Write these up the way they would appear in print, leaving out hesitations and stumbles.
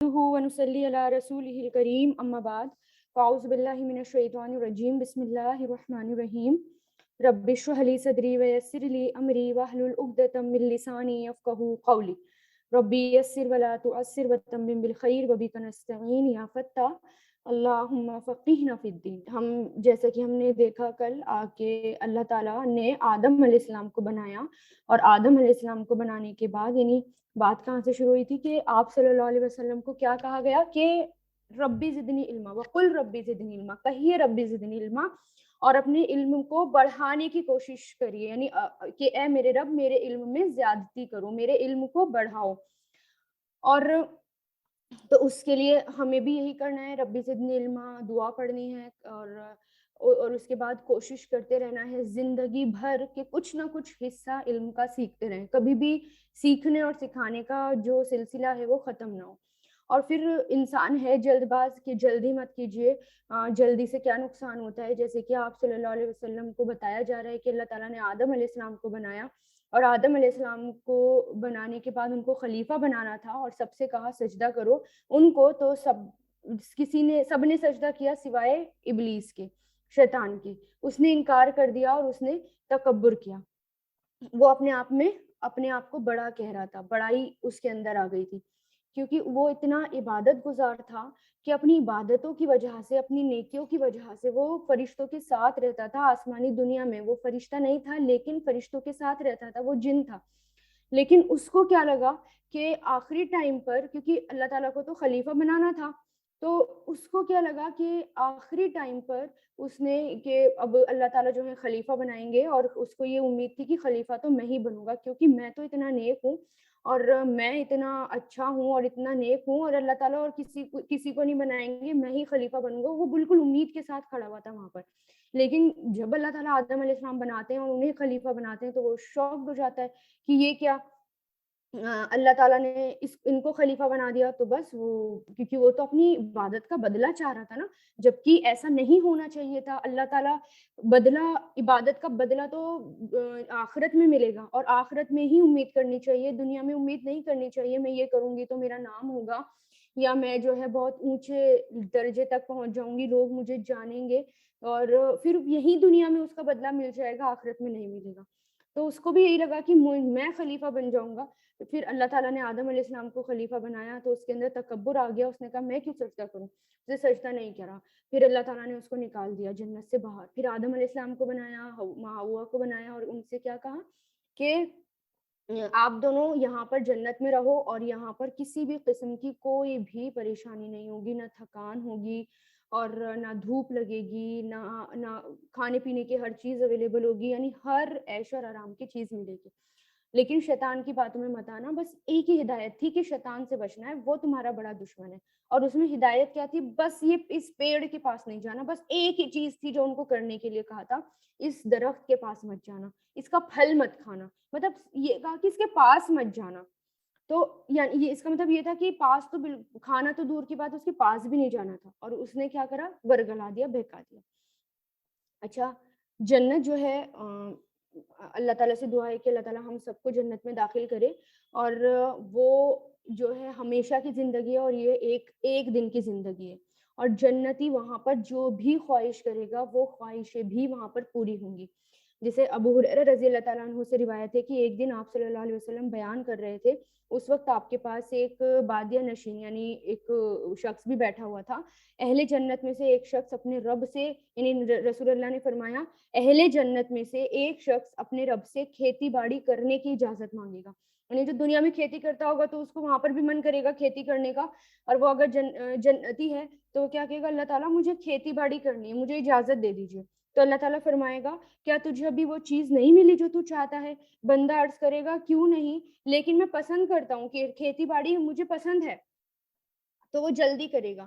نحمدہ ونصلی علی رسولہ الکریم اما بعد فاعوذ باللہ من الشیطان الرجیم بسم اللہ الرحمن الرحیم رب اشرح لی صدری ویسر لی امری واحلل عقدۃ من لسانی یفقہوا قولی ربی یسر ولا تعسر وتمم بالخیر وبک نستعین یا فتاح اللہم فقہنا فی الدین۔ جیسا کہ ہم نے دیکھا کل کہ اللہ تعالیٰ نے آدم علیہ السلام کو بنایا، اور آدم علیہ السلام کو بنانے کے بعد یعنی بات کہاں سے شروع ہوئی تھی کہ آپ صلی اللہ علیہ وسلم کو کیا کہا گیا کہ ربی زدنی علما، وقل ربی زدنی علما، کہیے ربی زدنی علما، اور اپنے علم کو بڑھانے کی کوشش کریے، یعنی کہ اے میرے رب میرے علم میں زیادتی کرو، میرے علم کو بڑھاؤ۔ اور تو اس کے لیے ہمیں بھی یہی کرنا ہے، ربی زدنی علما دعا پڑھنی ہے، اور اس کے بعد کوشش کرتے رہنا ہے زندگی بھر کہ کچھ نہ کچھ حصہ علم کا سیکھتے رہیں، کبھی بھی سیکھنے اور سکھانے کا جو سلسلہ ہے وہ ختم نہ ہو۔ اور پھر انسان ہے جلد باز کہ جلدی مت کیجیے، جلدی سے کیا نقصان ہوتا ہے، جیسے کہ آپ صلی اللہ علیہ وسلم کو بتایا جا رہا ہے کہ اللہ تعالیٰ نے آدم علیہ السلام کو بنایا، اور آدم علیہ السلام کو بنانے کے بعد ان کو خلیفہ بنانا تھا، اور سب سے کہا سجدہ کرو ان کو، تو سب نے سجدہ کیا سوائے ابلیس کے، شیطان کے۔ اس نے انکار کر دیا اور اس نے تکبر کیا، وہ اپنے آپ کو بڑا کہہ رہا تھا، بڑائی اس کے اندر آ گئی تھی، کیونکہ وہ اتنا عبادت گزار تھا کہ اپنی عبادتوں کی وجہ سے، اپنی نیکیوں کی وجہ سے وہ فرشتوں کے ساتھ رہتا تھا آسمانی دنیا میں۔ وہ فرشتہ نہیں تھا لیکن فرشتوں کے ساتھ رہتا تھا، وہ جن تھا۔ لیکن اس کو کیا لگا کہ آخری ٹائم پر، کیونکہ اللہ تعالیٰ کو تو خلیفہ بنانا تھا، تو اس کو کیا لگا کہ آخری ٹائم پر اس نے کہ اب اللہ تعالیٰ جو ہے خلیفہ بنائیں گے، اور اس کو یہ امید تھی کہ خلیفہ تو میں ہی بنوں گا، کیونکہ میں تو اتنا نیک ہوں اور میں اتنا اچھا ہوں اور اتنا نیک ہوں، اور اللہ تعالیٰ اور کسی کو نہیں بنائیں گے، میں ہی خلیفہ بنوں گا۔ وہ بالکل امید کے ساتھ کھڑا ہوا تھا وہاں پر۔ لیکن جب اللہ تعالیٰ آدم علیہ السلام بناتے ہیں اور انہیں خلیفہ بناتے ہیں تو وہ شاکڈ ہو جاتا ہے کہ یہ کیا، اللہ تعالیٰ نے ان کو خلیفہ بنا دیا۔ تو بس وہ، کیونکہ وہ تو اپنی عبادت کا بدلہ چاہ رہا تھا نا، جبکہ ایسا نہیں ہونا چاہیے تھا۔ اللہ تعالیٰ عبادت کا بدلہ تو آخرت میں ملے گا، اور آخرت میں ہی امید کرنی چاہیے، دنیا میں امید نہیں کرنی چاہیے میں یہ کروں گی تو میرا نام ہوگا، یا میں جو ہے بہت اونچے درجے تک پہنچ جاؤں گی، لوگ مجھے جانیں گے، اور پھر یہی دنیا میں اس کا بدلہ مل جائے گا، آخرت میں نہیں ملے گا۔ تو اس کو بھی یہی لگا کہ میں خلیفہ بن جاؤں گا۔ پھر اللہ تعالیٰ نے آدم علیہ السلام کو خلیفہ بنایا تو اس کے اندر تکبر آ گیا، اس نے کہا میں کیوں سجدہ کروں، اسے سجدہ نہیں کرا۔ پھر اللہ تعالیٰ نے اس کو نکال دیا جنت سے باہر۔ پھر آدم علیہ السلام کو بنایا، حوا کو بنایا، اور ان سے کیا کہا کہ آپ دونوں یہاں پر جنت میں رہو، اور یہاں پر کسی بھی قسم کی کوئی بھی پریشانی نہیں ہوگی، نہ تھکان ہوگی، اور نہ دھوپ لگے گی، نہ کھانے پینے کی ہر چیز اویلیبل ہوگی، یعنی ہر عیش اور آرام کی چیز ملے گی۔ لیکن شیطان کی باتوں میں مت آنا۔ بس ایک ہی ہدایت تھی کہ شیطان سے بچنا ہے، وہ تمہارا بڑا دشمن ہے۔ اور اس میں ہدایت کیا تھی؟ بس یہ اس پیڑ کے پاس نہیں جانا، بس ایک ہی چیز تھی جو ان کو کرنے کے لیے کہا تھا، اس درخت کے پاس مت جانا، اس کا پھل مت کھانا، مطلب یہ کہا کہ اس کے پاس مت جانا۔ تو یعنی یہ اس کا مطلب یہ تھا کہ پاس تو کھانا تو دور کی بات، اس کے پاس بھی نہیں جانا تھا، اور اس نے کیا کرا؟ ورگلا دیا، بہکا دیا۔ اچھا، جنت جو ہے، اللہ تعالیٰ سے دعا ہے کہ اللہ تعالیٰ ہم سب کو جنت میں داخل کرے، اور وہ جو ہے ہمیشہ کی زندگی ہے، اور یہ ایک دن کی زندگی ہے، اور جنتی وہاں پر جو بھی خواہش کرے گا وہ خواہشیں بھی وہاں پر پوری ہوں گی۔ جیسے ابو ہریرہ رضی اللہ تعالیٰ عنہ سے روایت ہے کہ ایک دن آپ صلی اللہ علیہ وسلم بیان کر رہے تھے، اس وقت آپ کے پاس ایک بادیہ نشین یعنی ایک شخص بھی بیٹھا ہوا تھا۔ اہل جنت میں سے ایک شخص اپنے رب سے، یعنی رسول اللہ نے فرمایا اہل جنت میں سے ایک شخص اپنے رب سے کھیتی باڑی کرنے کی اجازت مانگے گا، یعنی جو دنیا میں کھیتی کرتا ہوگا تو اس کو وہاں پر بھی من کرے گا کھیتی کرنے کا، اور وہ اگر جنتی ہے تو کیا کہے گا؟ اللہ تعالیٰ مجھے کھیتی باڑی کرنی ہے، مجھے اجازت دے دیجیے۔ تو اللہ تعالیٰ فرمائے گا کیا تجھے ابھی وہ چیز نہیں ملی جو تو چاہتا ہے؟ بندہ عرض کرے گا کیوں نہیں، لیکن میں پسند کرتا ہوں کہ کھیتی باڑی مجھے پسند ہے، تو وہ جلدی کرے گا۔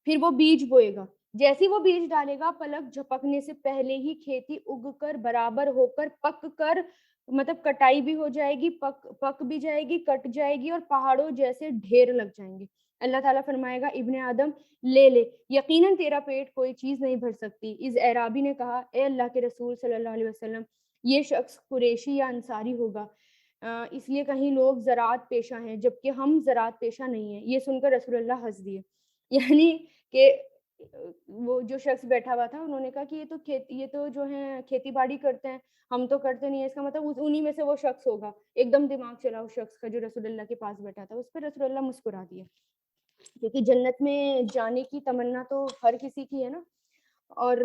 پھر وہ بیج بوئے گا، جیسے وہ بیج ڈالے گا پلک جھپکنے سے پہلے ہی کھیتی اگ کر برابر ہو کر پک کر، مطلب کٹائی بھی ہو جائے گی، پک بھی جائے گی، کٹ جائے گی، اور پہاڑوں جیسے ڈھیر لگ جائیں گے۔ اللہ تعالیٰ فرمائے گا ابن آدم لے لے، یقیناً تیرا پیٹ کوئی چیز نہیں بھر سکتی۔ اس اعرابی نے کہا اے اللہ کے رسول صلی اللہ علیہ وسلم، یہ شخص قریشی یا انصاری ہوگا؟ اس لیے کہیں لوگ زراعت پیشہ ہیں جبکہ ہم زراعت پیشہ نہیں ہیں. یہ سن کر رسول اللہ ہنس دیے. یعنی کہ وہ جو شخص بیٹھا ہوا تھا انہوں نے کہا کہ یہ تو جو ہے کھیتی باڑی کرتے ہیں, ہم تو کرتے نہیں ہیں. اس کا مطلب انہی میں سے وہ شخص ہوگا. ایک دم دماغ چلا اس شخص کا جو رسول اللہ کے پاس بیٹھا تھا. اس پہ رسول اللہ مسکرا دیے, کیونکہ جنت میں جانے کی تمنا تو ہر کسی کی ہے نا. اور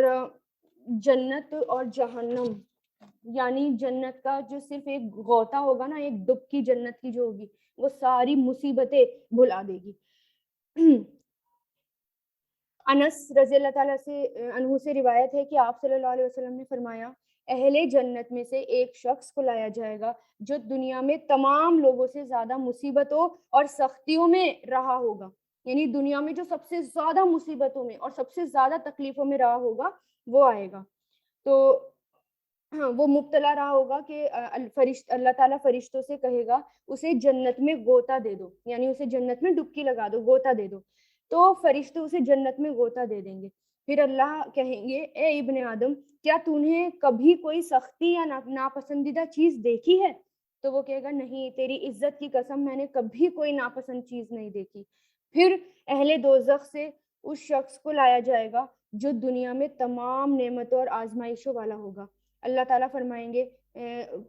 جنت اور جہنم, یعنی جنت کا جو صرف ایک غوطہ ہوگا نا, ایک ڈبکی جنت کی جو ہوگی, وہ ساری مصیبتیں بھلا دے گی. انس رضی اللہ تعالیٰ عنہ سے روایت ہے کہ آپ صلی اللہ علیہ وسلم نے فرمایا, اہل جنت میں سے ایک شخص کو لایا جائے گا جو دنیا میں تمام لوگوں سے زیادہ مصیبتوں اور سختیوں میں رہا ہوگا. یعنی دنیا میں جو سب سے زیادہ مصیبتوں میں اور سب سے زیادہ تکلیفوں میں رہا ہوگا وہ آئے گا. تو ہاں, وہ مبتلا رہا ہوگا کہ اللہ تعالیٰ فرشتوں سے کہے گا اسے جنت میں غوطہ دے دو, یعنی اسے جنت میں ڈبکی لگا دو, غوطہ دے دو. تو فرشتے اسے جنت میں غوطہ دے دیں گے. پھر اللہ کہیں گے, اے ابن آدم, کیا تو نے کبھی کوئی سختی یا ناپسندیدہ چیز دیکھی ہے؟ تو وہ کہے گا, نہیں, تیری عزت کی قسم میں نے کبھی کوئی ناپسند چیز نہیں دیکھی. پھر اہل دوزخ سے اس شخص کو لایا جائے گا جو دنیا میں تمام نعمتوں اور آزمائشوں والا ہوگا. اللہ تعالیٰ فرمائیں گے,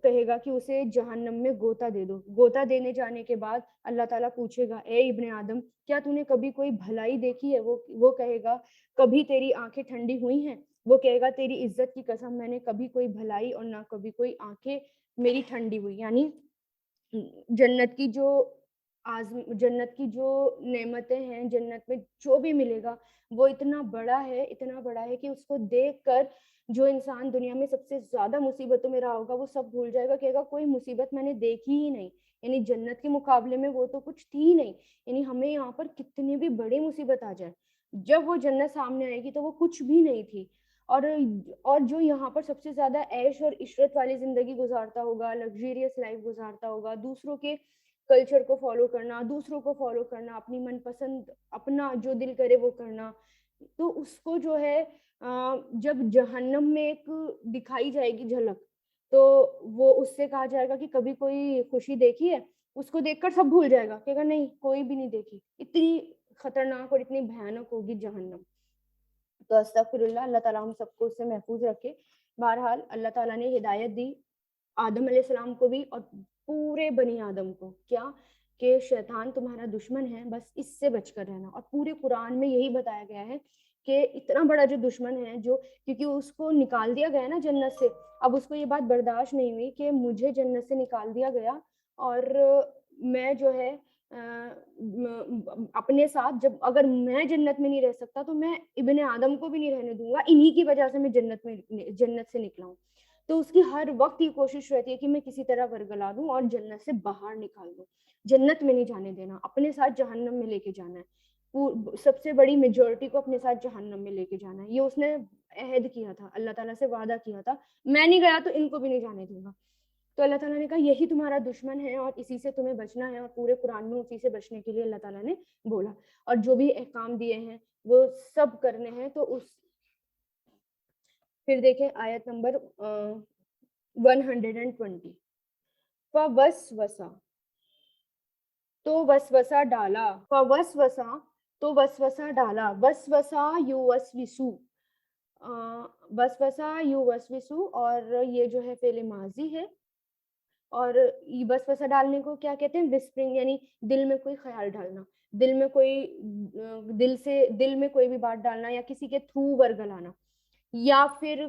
کہے گا کہ اسے جہنم میں غوطہ دے دو. غوطہ دینے جانے کے بعد اللہ تعالیٰ پوچھے گا, اے ابن آدم, کیا تو نے کبھی کوئی بھلائی دیکھی ہے؟ وہ کہے گا, کبھی تیری آنکھیں ٹھنڈی ہوئی ہیں؟ وہ کہے گا, تیری عزت کی قسم میں نے کبھی کوئی بھلائی اور نہ کبھی کوئی آنکھیں میری ٹھنڈی ہوئی. یعنی جنت کی جو نعمتیں ہیں, جنت میں جو بھی ملے گا وہ اتنا بڑا ہے کہ اس کو دیکھ کر جو انسان دنیا میں سب سے زیادہ مصیبتوں میں رہا ہوگا وہ سب بھول جائے گا, کہے گا کوئی مصیبت میں نے دیکھی ہی نہیں. یعنی جنت کے مقابلے میں وہ تو کچھ تھی نہیں. یعنی ہمیں یہاں پر کتنی بھی بڑی مصیبت آ جائے, جب وہ جنت سامنے آئے گی تو وہ کچھ بھی نہیں تھی. اور جو یہاں پر سب سے زیادہ عیش اور عشرت والی زندگی گزارتا ہوگا, لگژریس لائف گزارتا ہوگا, دوسروں کے کلچر کو فالو کرنا, اپنی من پسند, اپنا جو دل کرے وہ کرنا, تو اس کو جو ہے جب جہنم میں ایک دکھائی جائے گی جھلک, تو وہ اس سے کہا جائے گا کہ کبھی کوئی خوشی دیکھی ہے؟ اس کو دیکھ کر سب بھول جائے گا, کہے گا نہیں, کوئی بھی نہیں دیکھی. اتنی خطرناک اور اتنی بھیانک ہوگی جہنم. تو استغفر اللہ, اللہ تعالیٰ ہم سب کو اس سے محفوظ رکھے. بہرحال اللہ تعالیٰ نے ہدایت دی آدم علیہ السلام کو بھی اور پورے بنی آدم کو, کیا کہ شیطان تمہارا دشمن ہے, بس اس سے بچ کر رہنا. اور پورے قرآن میں یہی بتایا گیا ہے کہ اتنا بڑا جو دشمن ہے, جو کیونکہ اس کو نکال دیا گیا نا جنت سے, اب اس کو یہ بات برداشت نہیں ہوئی کہ مجھے جنت سے نکال دیا گیا اور میں جو ہے اپنے ساتھ, جب اگر میں جنت میں نہیں رہ سکتا تو میں ابن آدم کو بھی نہیں رہنے دوں گا, انہی کی وجہ سے میں جنت سے نکلا ہوں. تو اس کی ہر وقت یہ کوشش رہتی ہے کہ میں کسی طرح ورگلا دوں اور جنت سے باہر نکال دوں. جنت میں نہیں جانے دینا, اپنے ساتھ جہنم میں لے کے جانا ہے. سب سے بڑی میجورٹی کو اپنے ساتھ جہنم میں لے کے جانا ہے. یہ اس نے عہد کیا تھا, اللہ تعالیٰ سے وعدہ کیا تھا, میں نہیں گیا تو ان کو بھی نہیں جانے دوں گا. تو اللہ تعالیٰ نے کہا یہی تمہارا دشمن ہے اور اسی سے تمہیں بچنا ہے, اور پورے قرآن میں اسی سے بچنے کے لیے اللہ تعالیٰ نے بولا, اور جو بھی احکام دیے ہیں وہ سب کرنے ہیں. تو پھر دیکھیں آیت نمبر 120, فوسوسا, تو وسوسہ ڈالا, فوسوسا تو وسوسہ ڈالا, وسوسا یوسوسو, وسوسہ یوسوسو, اور یہ جو ہے فعل ماضی ہے. اور وسوسہ ڈالنے کو کیا کہتے ہیں؟ وسپرنگ, یعنی دل میں کوئی خیال ڈالنا, دل میں کوئی بھی بات ڈالنا, یا کسی کے تھرو ورگلانا, یا پھر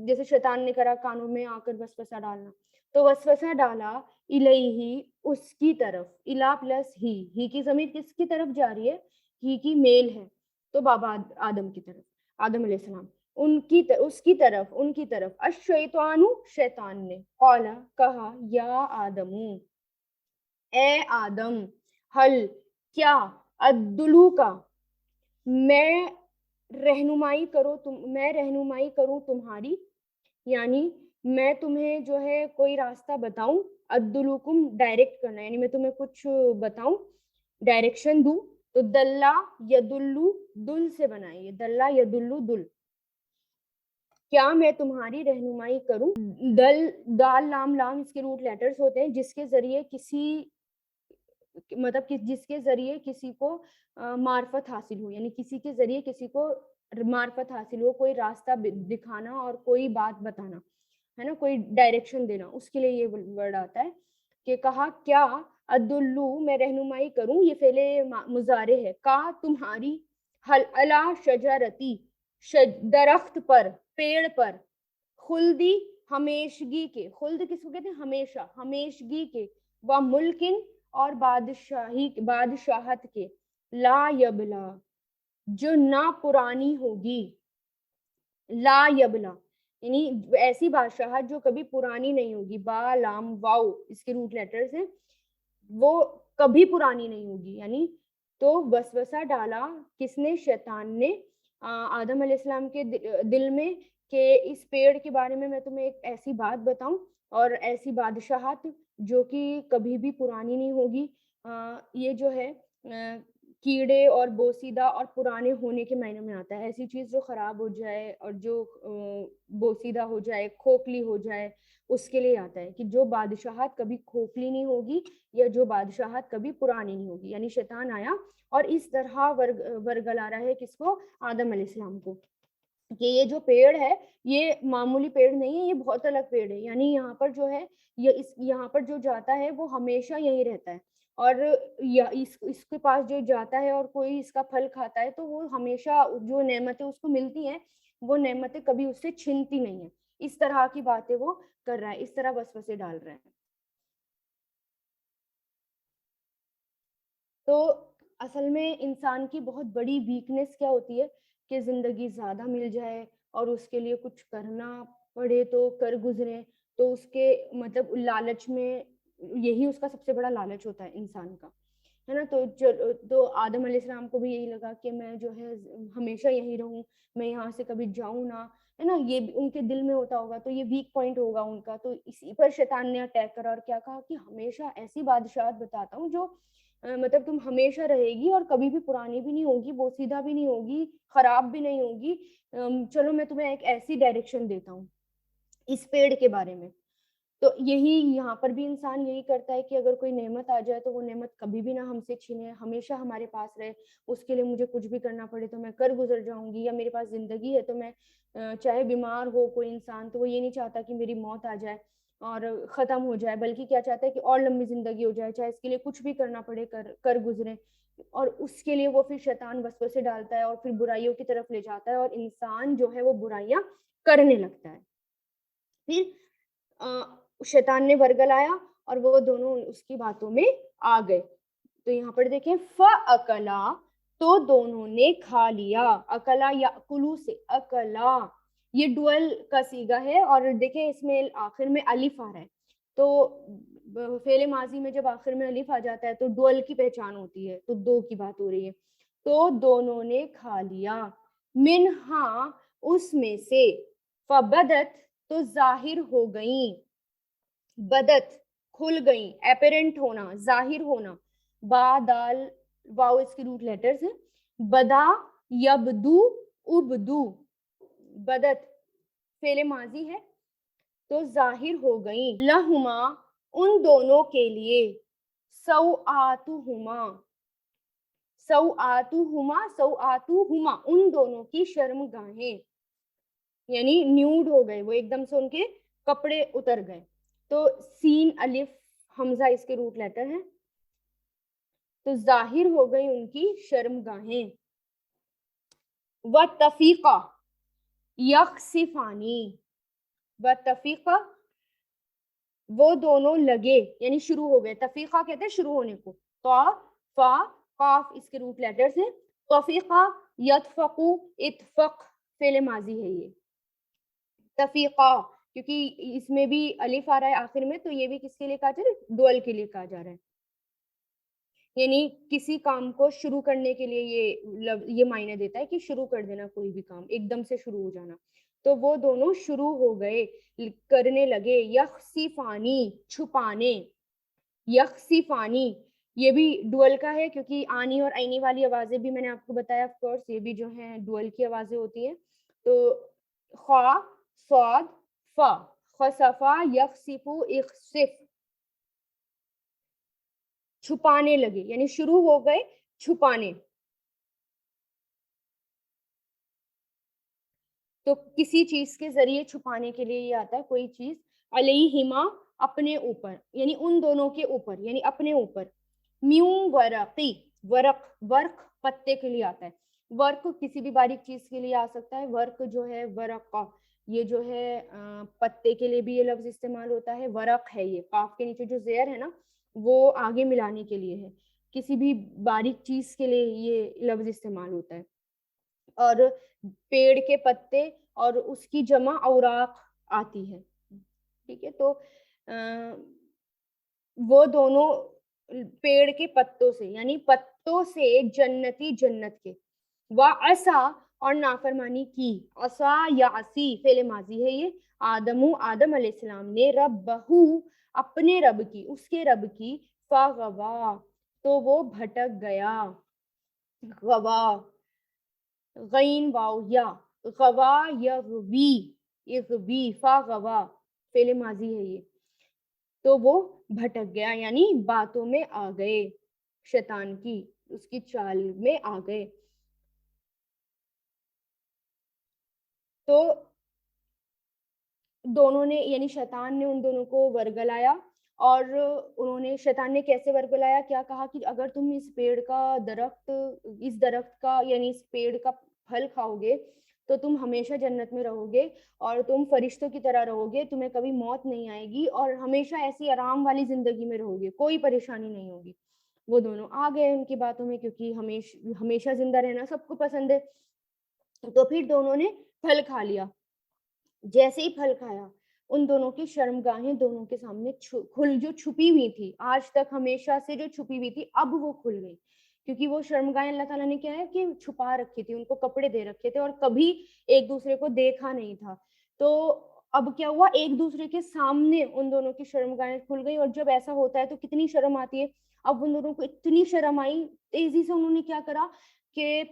جیسے شیطان نے کرا کانوں میں آ کر وسوسہ ڈالنا. تو وسوسہ ڈالا الیہ, اس کی طرف, الا پلس ہی کی ضمیر کس کی طرف جا رہی ہے؟ ہی کی میل ہے, تو بابا آدم کی طرف, آدم علیہ السلام, ان کی طرف الشیطان, شیطان نے, قال, کہا, یا آدم, اے آدم, حل, کیا, ادلو کا, میں رہنمائی کروں تمہاری, یعنی میں تمہیں جو ہے کوئی راستہ بتاؤں, ادلوکم, ڈائریکٹ کرنا, یعنی میں تمہیں کچھ بتاؤں, ڈائریکشن دوں. تو دلہ یدلو, دل سے بنائیے, دلہ یدلو دل. کیا میں تمہاری رہنمائی کروں. دال لام لام اس کے روٹ لیٹرز ہوتے ہیں جس کے ذریعے جس کے ذریعے کسی کو معرفت حاصل ہو, یعنی کسی کے ذریعے کسی کو معرفت حاصل ہو, کوئی راستہ دکھانا اور کوئی بات بتانا ہے نا, کوئی ڈائریکشن دینا, اس کے لیے یہ ورڈ آتا ہے. کہ کہا کیا ادلو میں رہنمائی کروں, یہ فعل مضارع ہے. کا تمہاری, حل الا شجرتی درخت پر, پیڑ پر, خلدی ہمیشگی کے, خلد کس کو کہتے ہیں ہمیشہ, ہمیشگی کے, و ملکن اور بادشاہت کے, لا یبلا جو نہ پرانی ہوگی, لا یبلا یعنی ایسی بادشاہت جو کبھی پرانی نہیں ہوگی, با لام واؤ اس کے روٹ لیٹرز ہیں, وہ کبھی پرانی نہیں ہوگی. یعنی تو وسوسہ ڈالا کس نے, شیطان نے آدم علیہ السلام کے دل میں کہ اس پیڑ کے بارے میں تمہیں ایک ایسی بات بتاؤں اور ایسی بادشاہت جو کہ کبھی بھی پرانی نہیں ہوگی. یہ جو ہے کیڑے اور بوسیدہ اور پرانے ہونے کے معنی میں آتا ہے. ایسی چیز جو خراب ہو جائے اور جو بوسیدہ ہو جائے, کھوکھلی ہو جائے, اس کے لیے آتا ہے کہ جو بادشاہت کبھی کھوکھلی نہیں ہوگی یا جو بادشاہت کبھی پرانی نہیں ہوگی. یعنی شیطان آیا اور اس طرح ورگلا رہا ہے کس کو, آدم علیہ السلام کو, کہ یہ جو پیڑ ہے یہ معمولی پیڑ نہیں ہے, یہ بہت الگ پیڑ ہے. یعنی یہاں پر جو ہے یہاں پر جو جاتا ہے وہ ہمیشہ یہیں رہتا ہے, اور اس کے پاس جو جاتا ہے اور کوئی اس کا پھل کھاتا ہے تو وہ ہمیشہ جو نعمتیں اس کو ملتی ہیں وہ نعمتیں کبھی اس سے چھنتی نہیں ہیں. اس طرح کی باتیں وہ کر رہا ہے, اس طرح وسوسے ڈال رہا ہے. تو اصل میں انسان کی بہت بڑی ویکنیس کیا ہوتی ہے کہ زندگی زیادہ مل جائے اور اس کے لیے کچھ کرنا پڑے تو کر گزرے, تو اس کے مطلب لالچ میں یہی اس کا سب سے بڑا لالچ ہوتا ہے انسان کا, ہے نا. تو آدم علیہ السلام کو بھی یہی لگا کہ میں جو ہے ہمیشہ یہی رہوں, میں یہاں سے کبھی جاؤں نہ, ہے نا. یہ ان کے دل میں ہوتا ہوگا, تو یہ ویک پوائنٹ ہوگا ان کا. تو اسی پر شیطان نے اٹیک کرا اور کیا کہا کہ ہمیشہ ایسی بادشاہت بتاتا ہوں جو مطلب تم ہمیشہ رہے گی اور کبھی بھی پرانی بھی نہیں ہوگی, بوسیدہ بھی نہیں ہوگی, خراب بھی نہیں ہوگی. چلو میں تمہیں ایک ایسی ڈائریکشن دیتا ہوں اس پیڑ کے بارے میں. تو یہی یہاں پر بھی انسان یہی کرتا ہے کہ اگر کوئی نعمت آ جائے تو وہ نعمت کبھی بھی نہ ہم سے چھینے, ہمیشہ ہمارے پاس رہے. اس کے لیے مجھے کچھ بھی کرنا پڑے تو میں کر گزر جاؤں گی, یا میرے پاس زندگی ہے تو میں چاہے بیمار ہو کوئی انسان تو وہ یہ نہیں چاہتا کہ میری موت آ جائے اور ختم ہو جائے, بلکہ کیا چاہتا ہے کہ اور لمبی زندگی ہو جائے, چاہے اس کے لیے کچھ بھی کرنا پڑے کر گزرے. اور اس کے لیے وہ پھر شیطان وسوسے ڈالتا ہے اور پھر برائیوں کی طرف لے جاتا ہے اور انسان جو ہے وہ برائیاں کرنے لگتا ہے. پھر شیطان نے ورگلایا اور وہ دونوں اس کی باتوں میں آ گئے. تو یہاں پر دیکھیں فَأَكَلَا تو دونوں نے کھا لیا, اکلا یا کلو سے اکلا, یہ ڈوئل کا صیغہ ہے. اور دیکھیں اس میں آخر میں الف آ رہا ہے, تو فعل ماضی میں جب آخر میں الف آ جاتا ہے تو ڈوئل کی پہچان ہوتی ہے, تو دو کی بات ہو رہی ہے. تو دونوں نے کھا لیا, منہا اس میں سے, فبدت تو ظاہر ہو گئیں, بدت کھل گئیں, اپیرنٹ ہونا, ظاہر ہونا, با دال واؤ اس کے روٹ لیٹرز ہیں, بدا یبدو ابدو, بدت فعل ماضی ہے تو ظاہر ہو گئیں, لہما ان دونوں کے لیے, سوآتہما, سوآتہما ان دونوں کی شرم گاہیں, یعنی نیوڈ ہو گئے, وہ ایک دم سے ان کے کپڑے اتر گئے. تو سین الف حمزہ اس کے روٹ لیٹر ہیں, تو ظاہر ہو گئی ان کی شرم گاہیں. وَتَفِیقَ یخصفانی, وَتَفِیقَ وہ دونوں لگے, یعنی شروع ہو گئے. تفیقہ کہتے ہیں شروع ہونے کو, تو فا قاف اس کے روٹ لیٹرز ہیں. تفیقہ یتفقو, اتفق فعل ماضی ہے یہ. تفیقہ کیونکہ اس میں بھی الف آ رہا ہے آخر میں, تو یہ بھی کس کے لیے کہا جا رہا ہے, ڈوئل کے لیے کہا جا رہا ہے. یعنی کسی کام کو شروع کرنے کے لیے یہ معنی دیتا ہے کہ شروع کر دینا کوئی بھی کام, ایک دم سے شروع ہو جانا. تو وہ دونوں شروع ہو گئے, کرنے لگے, یخصفانی چھپانے, یخصفانی یہ بھی ڈوئل کا ہے کیونکہ آنی اور عینی والی آوازیں بھی میں نے آپ کو بتایا, آف کورس یہ بھی جو ہیں ڈوئل کی آوازیں ہوتی ہیں. تو خواہ صاد فا، خسفا یخسفو اخسف، چھپانے لگے یعنی شروع ہو گئے چھپانے. تو کسی چیز کے ذریعے چھپانے کے لیے یہ آتا ہے کوئی چیز. علیہما اپنے اوپر یعنی ان دونوں کے اوپر یعنی اپنے اوپر. میوں ورقی، ورق ورق پتے کے لیے آتا ہے. ورق کسی بھی باریک چیز کے لیے آ سکتا ہے. ورق جو ہے ورق یہ جو ہے پتے کے لیے بھی یہ لفظ استعمال ہوتا ہے. ورق ہے یہ قاف کے نیچے جو زیر ہے نا وہ آگے ملانے کے لیے ہے. کسی بھی باریک چیز کے لیے یہ لفظ استعمال ہوتا ہے. اور پیڑ کے پتے اور اس کی جمع اوراق آتی ہے. ٹھیک ہے. تو وہ دونوں پیڑ کے پتوں سے یعنی پتوں سے جنتی جنت کے. وعصا اور نافرمانی کی. عصا یا عصی فعل ماضی ہے یہ. آدم علیہ السلام نے ربہو اپنے رب کی اس کے رب کی. فغوا تو وہ بھٹک گیا. غوا غین واو یا غوا یغوی اغوی فغوا فعل ماضی ہے یہ. تو وہ بھٹک گیا یعنی باتوں میں آ گئے شیطان کی اس کی چال میں آ گئے. تو دونوں نے یعنی شیطان نے ان دونوں کو ورگلایا. اور انہوں نے شیطان نے کیسے ورگلایا کیا کہا کہ اگر تم اس پیڑ کا درخت اس درخت کا یعنی اس پیڑ کا پھل کھاؤ گے تو تم ہمیشہ جنت میں رہو گے اور تم فرشتوں کی طرح رہو گے. تمہیں کبھی موت نہیں آئے گی اور ہمیشہ ایسی آرام والی زندگی میں رہو گے کوئی پریشانی نہیں ہوگی. وہ دونوں آ گئے ان کی باتوں میں کیونکہ ہمیشہ زندہ رہنا سب کو پسند ہے. تو پھر دونوں نے پھل کھا لیا. جیسے ہی پھل کھایا ان دونوں کی شرمگاہیں دونوں کے سامنے کھل جو چھپی ہوئی تھی آج تک ہمیشہ سے جو چھپی ہوئی تھی اب وہ کھل گئی. کیونکہ وہ شرمگاہیں اللہ تعالیٰ نے کیا ہے کہ چھپا رکھی تھی. ان کو کپڑے دے رکھے تھے اور کبھی ایک دوسرے کو دیکھا نہیں تھا. تو اب کیا ہوا ایک دوسرے کے سامنے ان دونوں کی شرمگاہیں کھل گئی. اور جب ایسا ہوتا ہے تو کتنی شرم آتی ہے. اب ان دونوں کو اتنی شرم آئی تیزی سے انہوں نے کیا کرا کہ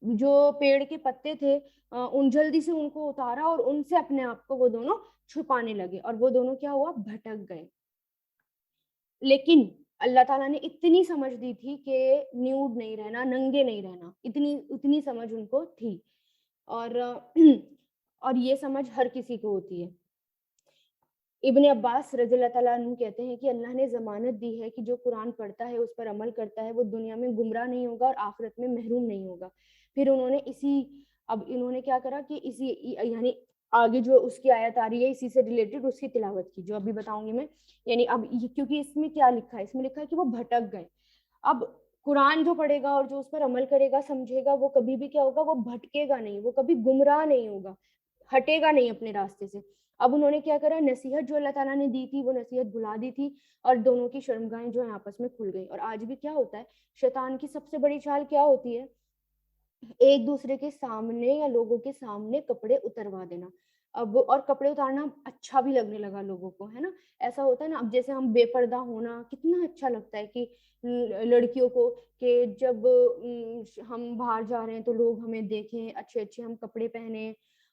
جو پیڑ کے پتے تھے ان جلدی سے ان کو اتارا اور ان سے اپنے آپ کو وہ دونوں چھپانے لگے. اور وہ دونوں کیا ہوا بھٹک گئے. لیکن اللہ تعالیٰ نے اتنی سمجھ دی تھی کہ نیوڈ نہیں رہنا ننگے نہیں رہنا. اتنی سمجھ ان کو تھی. اور یہ سمجھ ہر کسی کو ہوتی ہے. ابن عباس رضی اللہ تعالیٰ عنہ کہتے ہیں کہ اللہ نے ضمانت دی ہے کہ جو قرآن پڑھتا ہے اس پر عمل کرتا ہے وہ دنیا میں گمراہ نہیں ہوگا اور آخرت میں محروم نہیں ہوگا. پھر انہوں نے کیا کرا کہ اسی یعنی آگے جو اس کی آیت آ رہی ہے اسی سے ریلیٹڈ اس کی تلاوت کی جو ابھی بتاؤں گی میں. یعنی اب کیونکہ اس میں کیا لکھا ہے اس میں لکھا ہے کہ وہ بھٹک گئے. اب قرآن جو پڑھے گا اور جو اس پر عمل کرے گا سمجھے گا وہ کبھی بھی کیا ہوگا وہ بھٹکے گا نہیں. وہ کبھی گمراہ نہیں ہوگا ہٹے گا نہیں اپنے راستے سے. اب انہوں نے کیا کرا نصیحت جو اللہ تعالیٰ نے دی تھی وہ نصیحت بھلا دی تھی اور دونوں کی شرمگاہیں جو ہیں آپس میں کھل گئی. اور آج بھی کیا ہوتا ہے شیطان کی سب سے بڑی چال کیا ہوتی ہے ایک دوسرے کے سامنے یا لوگوں کے سامنے کپڑے اتروا دینا. اب اور کپڑے اتارنا اچھا بھی لگنے لگا لوگوں کو ہے نا. ایسا ہوتا ہے نا اب جیسے ہم بے پردہ ہونا کتنا اچھا لگتا ہے کہ لڑکیوں کو کہ جب ہم باہر جا رہے ہیں تو لوگ ہمیں دیکھیں اچھے اچھے ہم کپڑے پہنے.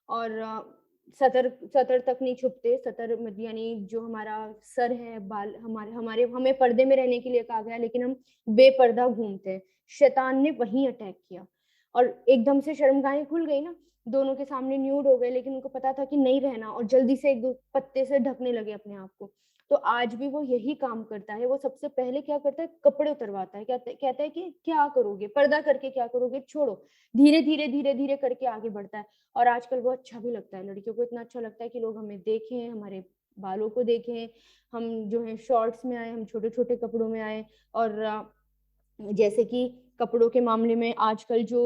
اور سطر تک نہیں چھپتے. سطر یعنی جو ہمارا سر ہے بال ہمیں پردے میں رہنے کے لیے کہا گیا لیکن ہم بے پردہ گھومتے ہیں. شیطان نے وہیں اٹیک کیا اور ایک دم سے شرمگاہیں کھل گئی نا دونوں کے سامنے نیوڈ ہو گئے. لیکن ان کو پتا تھا کہ نہیں رہنا اور جلدی سے ایک دو پتے سے ڈھکنے لگے اپنے آپ کو. تو آج بھی وہ یہی کام کرتا ہے. وہ سب سے پہلے کیا کرتا ہے کپڑے اترواتا ہے. کہتا ہے کہ کیا کرو گے پردہ کر کے کیا کرو گے چھوڑو. دھیرے دھیرے دھیرے دھیرے کر کے آگے بڑھتا ہے. اور آج کل وہ اچھا بھی لگتا ہے لڑکیوں کو اتنا اچھا لگتا ہے کہ لوگ ہمیں دیکھیں ہمارے بالوں کو دیکھیں ہم جو ہیں شارٹس میں آئے ہم چھوٹے چھوٹے کپڑوں میں آئے. اور جیسے کہ کپڑوں کے معاملے میں آج کل جو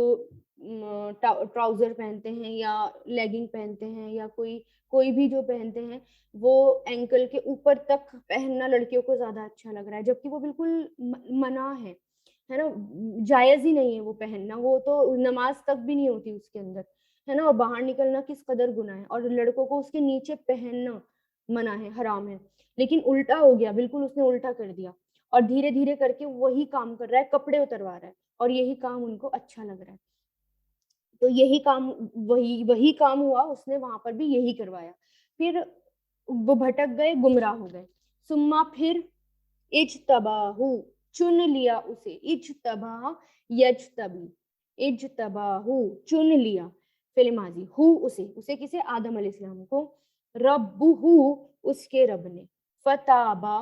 ٹراؤزر پہنتے ہیں یا لیگنگ پہنتے ہیں یا کوئی بھی جو پہنتے ہیں وہ اینکل کے اوپر تک پہننا لڑکیوں کو زیادہ اچھا لگ رہا ہے جبکہ وہ بالکل منع ہے نا. جائز ہی نہیں ہے وہ پہننا. وہ تو نماز تک بھی نہیں ہوتی اس کے اندر ہے نا. اور باہر نکلنا کس قدر گناہ ہے. اور لڑکوں کو اس کے نیچے پہننا منع ہے حرام ہے. لیکن الٹا ہو گیا بالکل اس نے الٹا کر دیا اور دھیرے دھیرے کر کے وہی کام کر رہا ہے کپڑے اتروا رہا ہے اور یہی کام ان کو اچھا لگ رہا ہے. تو یہی کام وہی کام ہوا، اس نے وہاں پر بھی یہی کروایا. پھر وہ بھٹک گئے، گمراہ ہو گئے. ثم پھر اجتباہ چن لیا اسے، اجتبا یجتبی، اجتباہ چن لیا، فعل ماضی، اسے کسے؟ آدم علیہ السلام کو، ربہ اس کے رب نے، فتابا،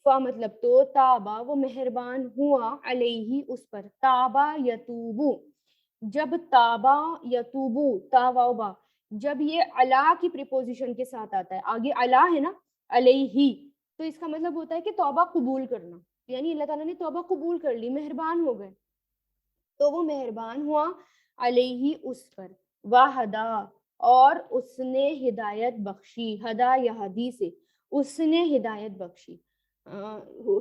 فا مطلب تو، تابا وہ مہربان ہوا، علیہ اس پر، تابا یتوبو، جب تابا یتوبو، تا واو با، جب یہ علا کی پریپوزیشن کے ساتھ آتا ہے، آگے علا ہے نا، علیہ، تو اس کا مطلب ہوتا ہے کہ توبہ قبول کرنا، یعنی اللہ تعالیٰ نے توبہ قبول کر لی، مہربان ہو گئے. تو وہ مہربان ہوا علیہ اس پر، وحدا اور اس نے ہدایت بخشی، ہدا یہدی سے، اس نے ہدایت بخشی،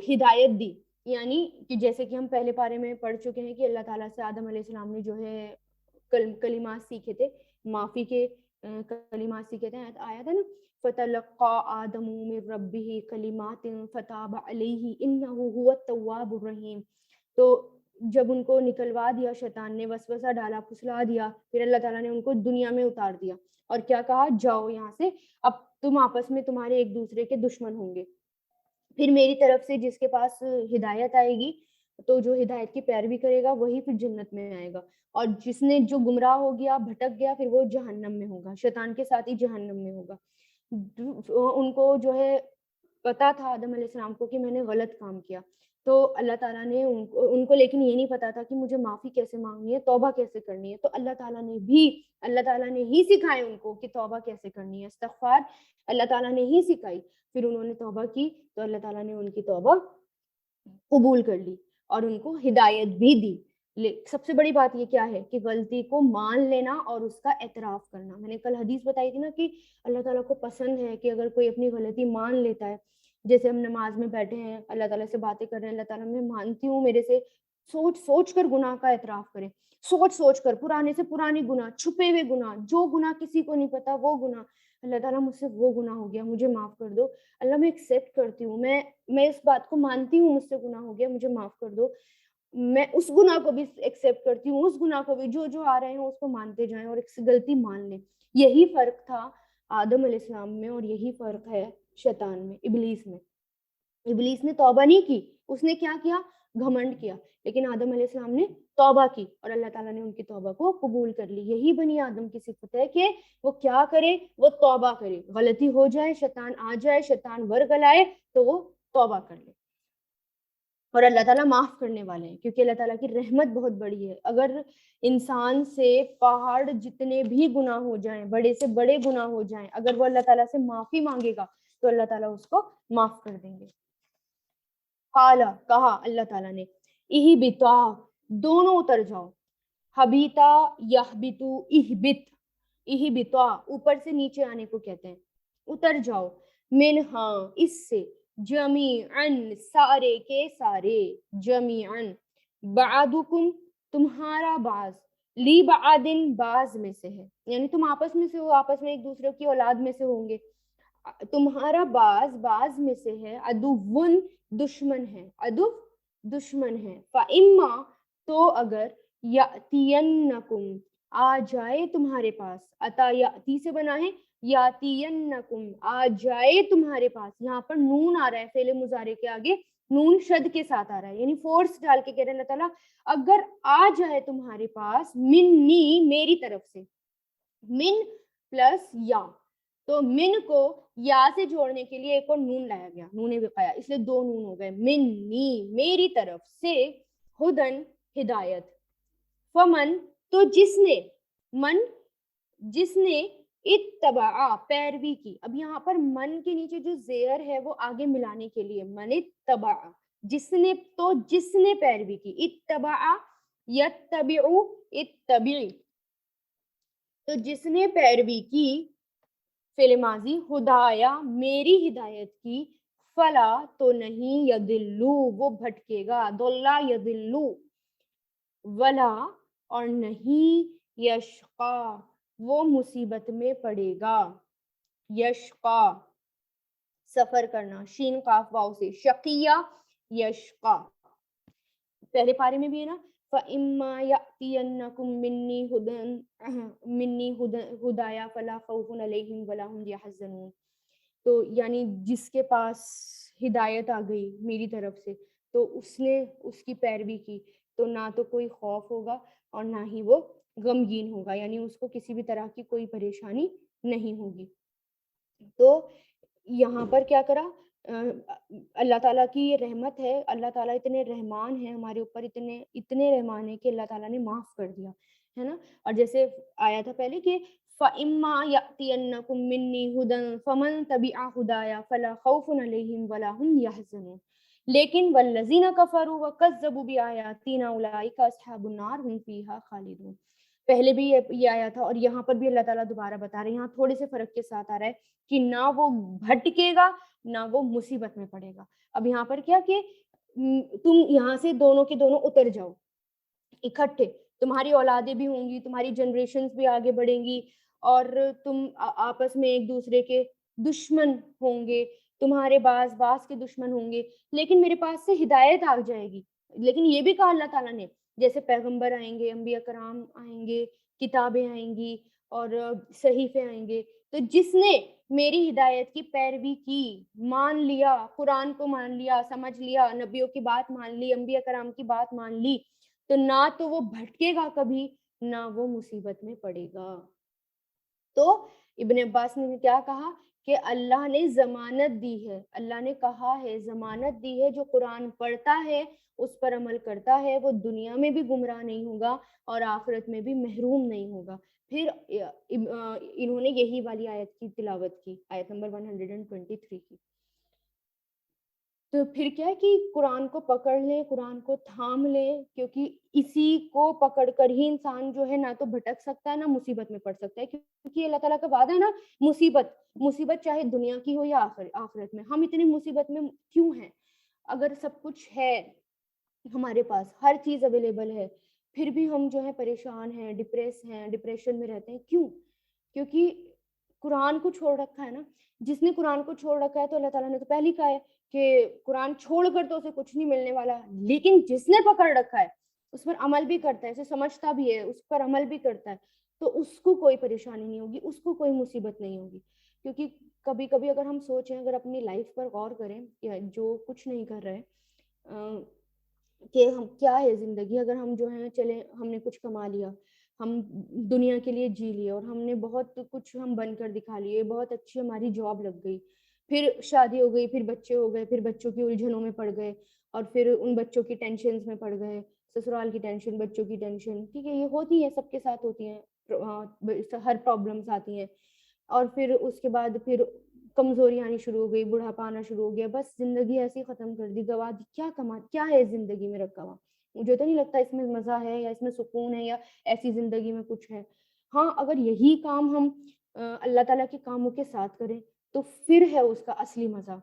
ہدایت دی. یعنی کہ جیسے کہ ہم پہلے پارے میں پڑھ چکے ہیں کہ اللہ تعالیٰ سے آدم علیہ السلام نے جو ہے کلمات سیکھے تھے، معافی کے کلمات سیکھے تھے، آیا تھا نا، فَتَلَقَّى آدَمُ مِن رَبِّهِ كَلِمَاتٍ فَتَابَ عَلَيْهِ إِنَّهُ هُوَ التَّوَّابُ الرَّحِيمُ. تو جب ان کو نکلوا دیا شیطان نے، وسوسہ ڈالا، پھسلا دیا، پھر اللہ تعالیٰ نے ان کو دنیا میں اتار دیا اور کیا کہا؟ جاؤ یہاں سے، اب تم آپس میں تمہارے ایک دوسرے کے دشمن ہوں گے، پھر میری طرف سے جس کے پاس ہدایت آئے گی تو جو ہدایت کی پیروی کرے گا وہی پھر جنت میں آئے گا، اور جس نے جو گمراہ ہو گیا، بھٹک گیا، پھر وہ جہنم میں ہوگا، شیطان کے ساتھ ہی جہنم میں ہوگا. ان کو جو ہے پتا تھا آدم علیہ السلام کو کہ میں نے غلط کام کیا، تو اللہ تعالیٰ نے ان کو لیکن یہ نہیں پتا تھا کہ مجھے معافی کیسے مانگنی ہے، توبہ کیسے کرنی ہے. تو اللہ تعالیٰ نے ہی سکھائے ان کو کہ توبہ کیسے کرنی ہے، استغفار اللہ تعالیٰ نے ہی سکھائی. پھر انہوں نے توبہ کی تو اللہ تعالیٰ نے ان کی توبہ قبول کر لی اور ان کو ہدایت بھی دی. سب سے بڑی بات یہ کیا ہے کہ غلطی کو مان لینا اور اس کا اعتراف کرنا. میں نے کل حدیث بتائی تھی نا کہ اللہ تعالیٰ کو پسند ہے کہ اگر کوئی اپنی غلطی مان لیتا ہے، جیسے ہم نماز میں بیٹھے ہیں، اللہ تعالیٰ سے باتیں کر رہے ہیں، اللہ تعالیٰ میں مانتی ہوں میرے سے، سوچ کر گناہ کا اعتراف کریں، سوچ کر پرانے سے پرانی گناہ، چھپے ہوئے گناہ، جو گناہ کسی کو نہیں پتا وہ گناہ، اللہ تعالیٰ مجھ سے وہ گناہ ہو گیا، مجھے معاف کر دو، اللہ میں ایکسیپٹ کرتی ہوں، میں اس بات کو مانتی ہوں مجھ سے گناہ ہو گیا، مجھے معاف کر دو، میں اس گناہ کو بھی ایکسیپٹ کرتی ہوں، اس گناہ کو بھی، جو آ رہے ہیں اس کو مانتے جائیں اور ایک غلطی مان لیں. یہی فرق تھا آدم علیہ السلام میں اور یہی فرق ہے شیطان میں، ابلیس میں. ابلیس نے توبہ نہیں کی، اس نے کیا کیا؟ گھمنڈ کیا. لیکن آدم علیہ السلام نے توبہ کی اور اللہ تعالیٰ نے ان کی توبہ کو قبول کر لی. یہی بنی آدم کی صفت ہے کہ وہ کیا کرے؟ وہ توبہ کرے. غلطی ہو جائے، شیطان آ جائے، شیطان ورگلائے تو وہ توبہ کر لے. اور اللہ تعالیٰ معاف کرنے والے ہیں کیونکہ اللہ تعالیٰ کی رحمت بہت بڑی ہے. اگر انسان سے پہاڑ جتنے بھی گناہ ہو جائیں، بڑے سے بڑے گناہ ہو جائیں، اگر وہ اللہ تعالیٰ سے معافی مانگے گا تو اللہ تعالیٰ اس کو معاف کر دیں گے. قالا کہا اللہ تعالیٰ نے، اہبطا دونوں اتر جاؤ، حبیتا یحبتو اہبت، اہبطا اوپر سے نیچے آنے کو کہتے ہیں، اتر جاؤ، منہا اس سے، جمیعاً سارے کے سارے، جمیعاً، بعدکم تمہارا بعض، لی بعدن بعض میں سے ہے، یعنی تم آپس میں سے ہو، آپس میں ایک دوسرے کی اولاد میں سے ہوں گے، تمہارا بعض میں سے ہے، عدوٌ دشمن ہے، عدو دشمن ہے، فَإِمَّا تو اگر یأتینکم آ جائے تمہارے پاس، عطا یاتی سے بنا ہے، یاتینکم آ جائے تمہارے پاس، یہاں پر نون آ رہا ہے فعل مضارع کے آگے، نون شد کے ساتھ آ رہا ہے، یعنی فورس ڈال کے کہہ رہے ہیں اللہ تعالیٰ اگر آ جائے تمہارے پاس، منی میری طرف سے، من پلس یا، تو من کو یا سے جوڑنے کے لیے ایک اور نون لایا گیا، نون وقایا، اس لیے دو نون ہو گئے، منی میری طرف سے، ہدن ہدایت، فمن تو جس نے، من جس نے، اتبعا پیروی کی. اب یہاں پر من کے نیچے جو زیر ہے وہ آگے ملانے کے لیے، من اتبع، جس نے، تو جس نے پیروی کی، اتبع یتبعو اتبعی، تو جس نے پیروی کی، فعل ماضی، ہدایا میری ہدایت کی، فلا تو نہیں، یدلو وہ بھٹکے گا، دلہ یدلو، ولا اور نہیں، یشقا وہ مصیبت میں پڑے گا، یشقا سفر کرنا، شین قاف واو سے، شقیہ یشقا. پہلے پارے میں بھی ہے نا، فَإِمَّا يَأْتِيَنَّكُم مِّنِّي ہدایٰ فَلَا خَوْفٌ عَلَيْهِمْ وَلَا هُمْ يَحْزَنُونَ. تو یعنی جس کے پاس ہدایت آ گئی میری طرف سے تو اس نے اس کی پیروی کی تو نہ تو کوئی خوف ہوگا اور نہ ہی وہ غمگین ہوگا، یعنی اس کو کسی بھی طرح کی کوئی پریشانی نہیں ہوگی. تو یہاں پر کیا کرا، اللہ تعالیٰ کی یہ رحمت ہے، اللہ تعالیٰ اتنے رحمان ہیں ہمارے اوپر، اتنے رحمان ہیں کہ اللہ تعالیٰ نے معاف کر دیا ہے نا. اور جیسے آیا تھا پہلے کہ فَإِمَّا يَأْتِيَنَّكُم مِّنِّي هُدًى فَمَن تَبِعَ هُدَايَ فَلَا خَوْفٌ عَلَيْهِمْ وَلَا هُمْ يَحْزَنُونَ. لیکن وَالَّذِينَ كَفَرُوا وَكَذَّبُوا بِآيَاتِنَا أُولَٰئِكَ أَصْحَابُ النَّارِ هُمْ فِيهَا خَالِدُونَ. پہلے بھی یہ آیا تھا اور یہاں پر بھی اللہ تعالیٰ دوبارہ بتا رہے ہیں، یہاں تھوڑے سے فرق کے ساتھ آ رہا ہے کہ نہ وہ بھٹکے گا نہ وہ مصیبت میں پڑے گا. اب یہاں پر کیا کہ تم یہاں سے دونوں کے دونوں اتر جاؤ اکٹھے، تمہاری اولادیں بھی ہوں گی، تمہاری جنریشنز بھی آگے بڑھیں گی اور تم آپس میں ایک دوسرے کے دشمن ہوں گے، تمہارے بعض کے دشمن ہوں گے، لیکن میرے پاس سے ہدایت آ جائے گی. لیکن یہ بھی کہا اللہ تعالیٰ نے جیسے پیغمبر آئیں گے، انبیاء کرام آئیں گے، کتابیں آئیں گی اور صحیفے آئیں گے، تو جس نے میری ہدایت کی پیروی کی، مان لیا، قرآن کو مان لیا، سمجھ لیا، نبیوں کی بات مان لی، انبیاء کرام کی بات مان لی، تو نہ تو وہ بھٹکے گا کبھی نہ وہ مصیبت میں پڑے گا. تو ابن عباس نے کیا کہا کہ اللہ نے ضمانت دی ہے، اللہ نے کہا ہے، ضمانت دی ہے، جو قرآن پڑھتا ہے اس پر عمل کرتا ہے وہ دنیا میں بھی گمراہ نہیں ہوگا اور آخرت میں بھی محروم نہیں ہوگا. پھر انہوں نے یہی والی آیت کی تلاوت کی، آیت نمبر 123 کی. تو پھر کیا ہے کہ قرآن کو پکڑ لیں، قرآن کو تھام لیں، کیونکہ اسی کو پکڑ کر ہی انسان جو ہے نہ تو بھٹک سکتا ہے نہ مصیبت میں پڑ سکتا ہے. کیونکہ اللہ تعالیٰ کا وعدہ ہے نا، مصیبت چاہے دنیا کی ہو یا آخرت میں. ہم اتنی مصیبت میں کیوں ہیں؟ اگر سب کچھ ہے ہمارے پاس، ہر چیز اویلیبل ہے، پھر بھی ہم جو ہے پریشان ہیں، ڈپریشن میں رہتے ہیں. کیوں؟ کیونکہ قرآن کو چھوڑ رکھا ہے نا. جس نے قرآن کو چھوڑ رکھا ہے تو اللہ تعالیٰ نے تو پہلے ہی کہا ہے کہ قرآن چھوڑ کر تو اسے کچھ نہیں ملنے والا. لیکن جس نے پکڑ رکھا ہے، اس پر عمل بھی کرتا ہے، اسے سمجھتا بھی ہے، اس پر عمل بھی کرتا ہے، تو اس کو کوئی پریشانی نہیں ہوگی، اس کو کوئی مصیبت نہیں ہوگی. کیونکہ کبھی کبھی اگر ہم سوچیں، اگر اپنی لائف پر غور کریں یا جو کچھ نہیں کر رہے کہ ہم کیا ہے زندگی، اگر ہم جو ہے چلے ہم نے کچھ کما لیا، ہم دنیا کے لیے جی لیے اور ہم نے بہت کچھ ہم بن کر دکھا لیے، بہت اچھی ہماری جاب لگ گئی، پھر شادی ہو گئی، پھر بچے ہو گئے، پھر بچوں کی الجھنوں میں پڑ گئے اور پھر ان بچوں کی ٹینشنز میں پڑ گئے، سسرال کی ٹینشن، بچوں کی ٹینشن، ٹھیک ہے، یہ ہوتی ہیں، سب کے ساتھ ہوتی ہیں، ہر پرابلمس آتی ہیں. اور پھر اس کے بعد پھر کمزوری آنی شروع ہو گئی، بڑھاپا آنا شروع ہو گیا، بس زندگی ایسی ختم کر دی، گوا دی. کیا ہے زندگی میں رکھا ہوا؟ مجھے تو نہیں لگتا اس میں مزہ ہے یا اس میں سکون ہے یا ایسی زندگی میں کچھ ہے. ہاں، اگر یہی کام ہم اللہ تعالیٰ کے کاموں کے ساتھ کریں تو پھر ہے اس کا اصلی مزہ.